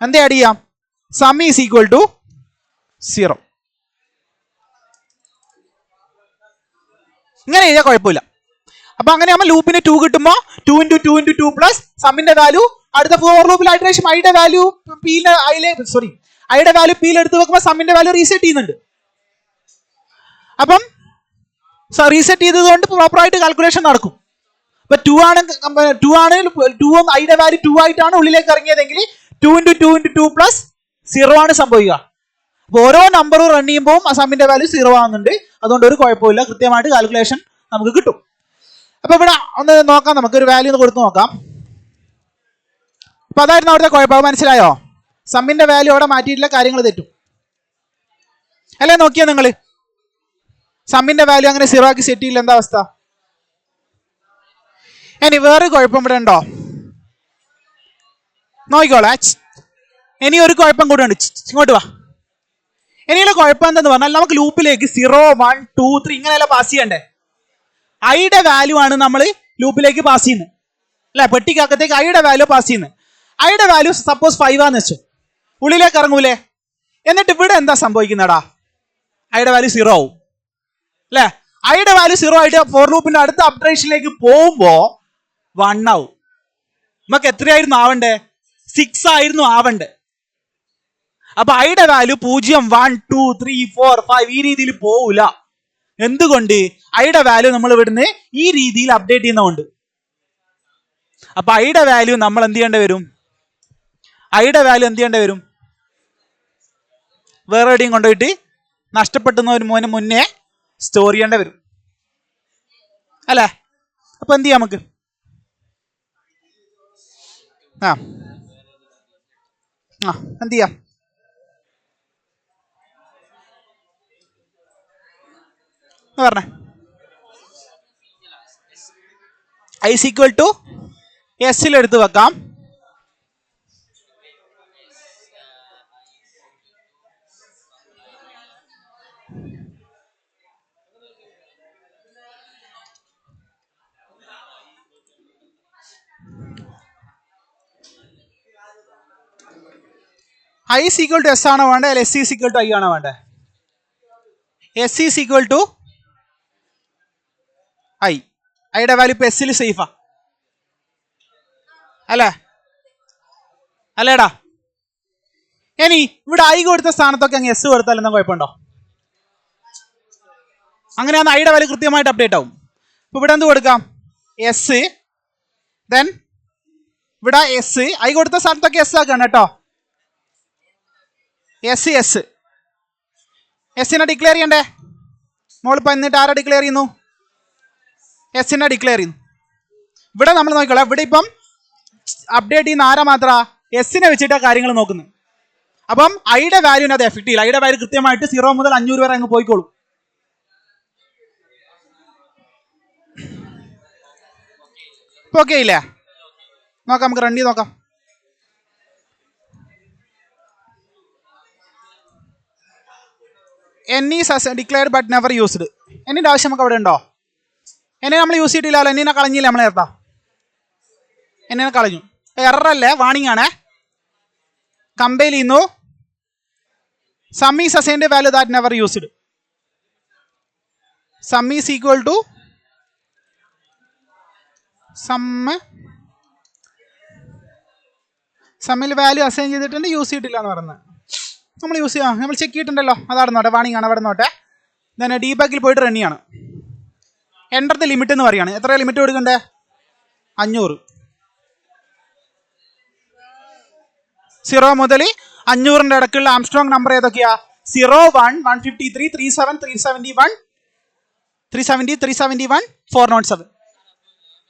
എന്താ ആഡ് ചെയ്യാം? Sum is equal to 0. ഇങ്ങനെ എഴുതിയാൽ കുഴപ്പമില്ല. അപ്പൊ അങ്ങനെ നമ്മൾ ലൂപ്പിന് 2 കിട്ടുമ്പോ 2 × 2 × 2 പ്ലസ് സമ്മിന്റെ വാല്യൂ അടുത്ത ഫോർ ലൂപ്പിൽ ഐറ്ററേഷൻ ഐയുടെ വാല്യൂ പിയിൽ എടുത്ത് വെക്കുമ്പോൾ സമ്മിന്റെ വാല്യൂ റീസെറ്റ് ചെയ്യുന്നുണ്ട്. അപ്പം റീസെറ്റ് ചെയ്തതുകൊണ്ട് പ്രോപ്പറായിട്ട് കാൽക്കുലേഷൻ നടക്കും. ഇപ്പൊ 2 ഐയുടെ വാല്യൂ 2 ആയിട്ടാണ് ഉള്ളിലേക്ക് ഇറങ്ങിയതെങ്കിൽ 2 × 2 × 2 പ്ലസ് 0 ആണ് സംഭവിക്കുക. അപ്പൊ ഓരോ നമ്പറും റൺ ചെയ്യുമ്പോൾ സമ്മിന്റെ വാല്യൂ 0 ആവുന്നുണ്ട്. അതുകൊണ്ട് ഒരു കുഴപ്പമില്ല, കൃത്യമായിട്ട് കാൽക്കുലേഷൻ നമുക്ക് കിട്ടും. അപ്പൊ ഇവിടെ ഒന്ന് നോക്കാം, നമുക്ക് ഒരു വാല്യൂ ഒന്ന് കൊടുത്തു നോക്കാം. അപ്പൊ അതായിരുന്നു അവിടുത്തെ കുഴപ്പം. മനസ്സിലായോ? സമ്മിന്റെ വാല്യൂ അവിടെ മാറ്റിയിട്ടില്ല, കാര്യങ്ങൾ തെറ്റും അല്ലേ? നോക്കിയാ നിങ്ങൾ സമ്മിന്റെ വാല്യൂ അങ്ങനെ 0 ആക്കി സെറ്റ് ചെയ്യില്ല, എന്താ അവസ്ഥ? ഇനി വേറെ കുഴപ്പം ഇവിടെ ഉണ്ടോ? നോക്കിക്കോളാം. ഇനി ഒരു കുഴപ്പം കൂടെ ഉണ്ട്. ഇങ്ങോട്ട് വാ. ഇനിയുള്ള കുഴപ്പം എന്തെന്ന് പറഞ്ഞാൽ നമുക്ക് ലൂപ്പിലേക്ക് 0 1 2 3 ഇങ്ങനെയല്ല പാസ് ചെയ്യണ്ടേ? ഐയുടെ വാല്യൂ ആണ് നമ്മൾ ലൂപ്പിലേക്ക് പാസ് ചെയ്യുന്നത് അല്ലെ? പെട്ടിക്കകത്തേക്ക് ഐയുടെ വാല്യൂ പാസ് ചെയ്യുന്നത്. ഐയുടെ വാല്യൂ സപ്പോസ് 5 ആന്ന് വെച്ചു, ഉള്ളിലേക്ക് ഇറങ്ങൂലേ? എന്നിട്ട് ഇവിടെ എന്താ സംഭവിക്കുന്നടാ? ഐയുടെ വാല്യൂ 0 ആവും അല്ലെ? ഐയുടെ വാല്യൂ 0 ആയിട്ട് ഫോർ ലൂപ്പിന്റെ അടുത്ത അപ്ഡേഷനിലേക്ക് പോകുമ്പോ 1 ആവും. നമുക്ക് എത്രയായിരുന്നു ആവണ്ടേ? 6 ആയിരുന്നു ആവണ്ടേ. അപ്പൊ ഐയുടെ വാല്യൂ 0 1 2 3 4 5 ഈ രീതിയിൽ പോവില്ല. എന്തുകൊണ്ട്? ഐയുടെ വാല്യൂ നമ്മൾ ഇവിടുന്ന് ഈ രീതിയിൽ അപ്ഡേറ്റ് ചെയ്യുന്നതുകൊണ്ട്. അപ്പൊ ഐയുടെ വാല്യൂ നമ്മൾ എന്ത് ചെയ്യേണ്ടി വരും? വേറെ എവിടെയും കൊണ്ടുപോയിട്ട് നഷ്ടപ്പെടുന്നതിന് മുന്നേ സ്റ്റോർ ചെയ്യേണ്ടി വരും അല്ലേ? അപ്പൊ എന്ത് ചെയ്യാം നമുക്ക്? എന്ത് ചെയ്യാം? പറഞ്ഞേ. i = എസ്സിൽ എടുത്ത് വെക്കാം. I is equal to S ആണോ വേണ്ടത്, അല്ലെങ്കിൽ S is equal to I ആണോ വേണ്ടത്? S is equal to I. ഐയുടെ വാല്യൂ ഇപ്പൊ എസ്സിൽ സേഫാ അല്ലേ? അല്ലേടാ? ഇനി ഇവിടെ ഐ കൊടുത്ത സ്ഥാനത്തൊക്കെ അങ്ങ് എസ് കൊടുത്താൽ എന്താ കുഴപ്പമുണ്ടോ? അങ്ങനെയാണ് ഐയുടെ വാല്യൂ കൃത്യമായിട്ട് അപ്ഡേറ്റ് ആവും. ഇപ്പൊ ഇവിടെ എന്ത് കൊടുക്കാം? എസ്, ദെൻ ഇവിടെ എസ്, ഐ കൊടുത്ത സ്ഥാനത്തൊക്കെ എസ് ആക്കാണ് കേട്ടോ. എസ് എസ് എസ്സിനെ ഡിക്ലെയർ ചെയ്യണ്ടേ? മോളിപ്പോൾ എന്നിട്ട് ആരാ ഡിക്ലെയർ ചെയ്യുന്നു? എസ്സിനെ ഡിക്ലെയർ ചെയ്യുന്നു. ഇവിടെ നമ്മൾ നോക്കിക്കോളാം. ഇവിടെ ഇപ്പം അപ്ഡേറ്റ് ചെയ്യുന്ന ആരാ മാത്ര? എസ്സിനെ വെച്ചിട്ടാണ് കാര്യങ്ങൾ നോക്കുന്നത്. അപ്പം ഐയുടെ വാല്യൂവിനെ അത് എഫക്ട് ചെയ്യില്ല. ഐയുടെ വാല്യൂ കൃത്യമായിട്ട് 0 മുതൽ 500 വരെ അങ്ങ് പോയിക്കോളും. ഇപ്പൊ ഓക്കെ ഇല്ലേ? നോക്കാം, നമുക്ക് റൺ ചെയ്ത് നോക്കാം. N is declared but never used. എന്നിൻ്റെ ആവശ്യം നമുക്ക് അവിടെ ഉണ്ടോ? എന്നെ നമ്മൾ യൂസ് ചെയ്തിട്ടില്ലല്ലോ. എന്നിനെ കളഞ്ഞില്ല നമ്മൾ നേരത്തെ. എന്നെ കളഞ്ഞു. എററല്ലേ, വാണിംഗ് ആണേ. കമ്പൈൽ ചെയ്യുന്നു. Sum is assigned value that never used. Sum is equal to സമ്മിൽ വാല്യൂ അസൈൻ ചെയ്തിട്ടുണ്ട്, യൂസ് ചെയ്തിട്ടില്ല എന്ന് പറയുന്നത്. നമ്മൾ യൂസ് ചെയ്യാം, നമ്മൾ ചെക്ക് ചെയ്തിട്ടുണ്ടല്ലോ. അതവിടെ നോട്ടെ, വാണിംഗ് ആണ്, അവിടെ നോട്ടെ. then ഡീബാക്കിൽ പോയിട്ട് റൺ ചെയ്യാണ്. എൻ്റർ ദ ലിമിറ്റ് എന്ന് പറയുകയാണ്. എത്ര ലിമിറ്റ് കൊടുക്കണ്ടേ? 500. 0 മുതൽ 500 ഇടയ്ക്കുള്ള ആംസ്ട്രോങ് നമ്പർ ഏതൊക്കെയാ? 0, 1, 153, 37, 371, 370, 371, 407.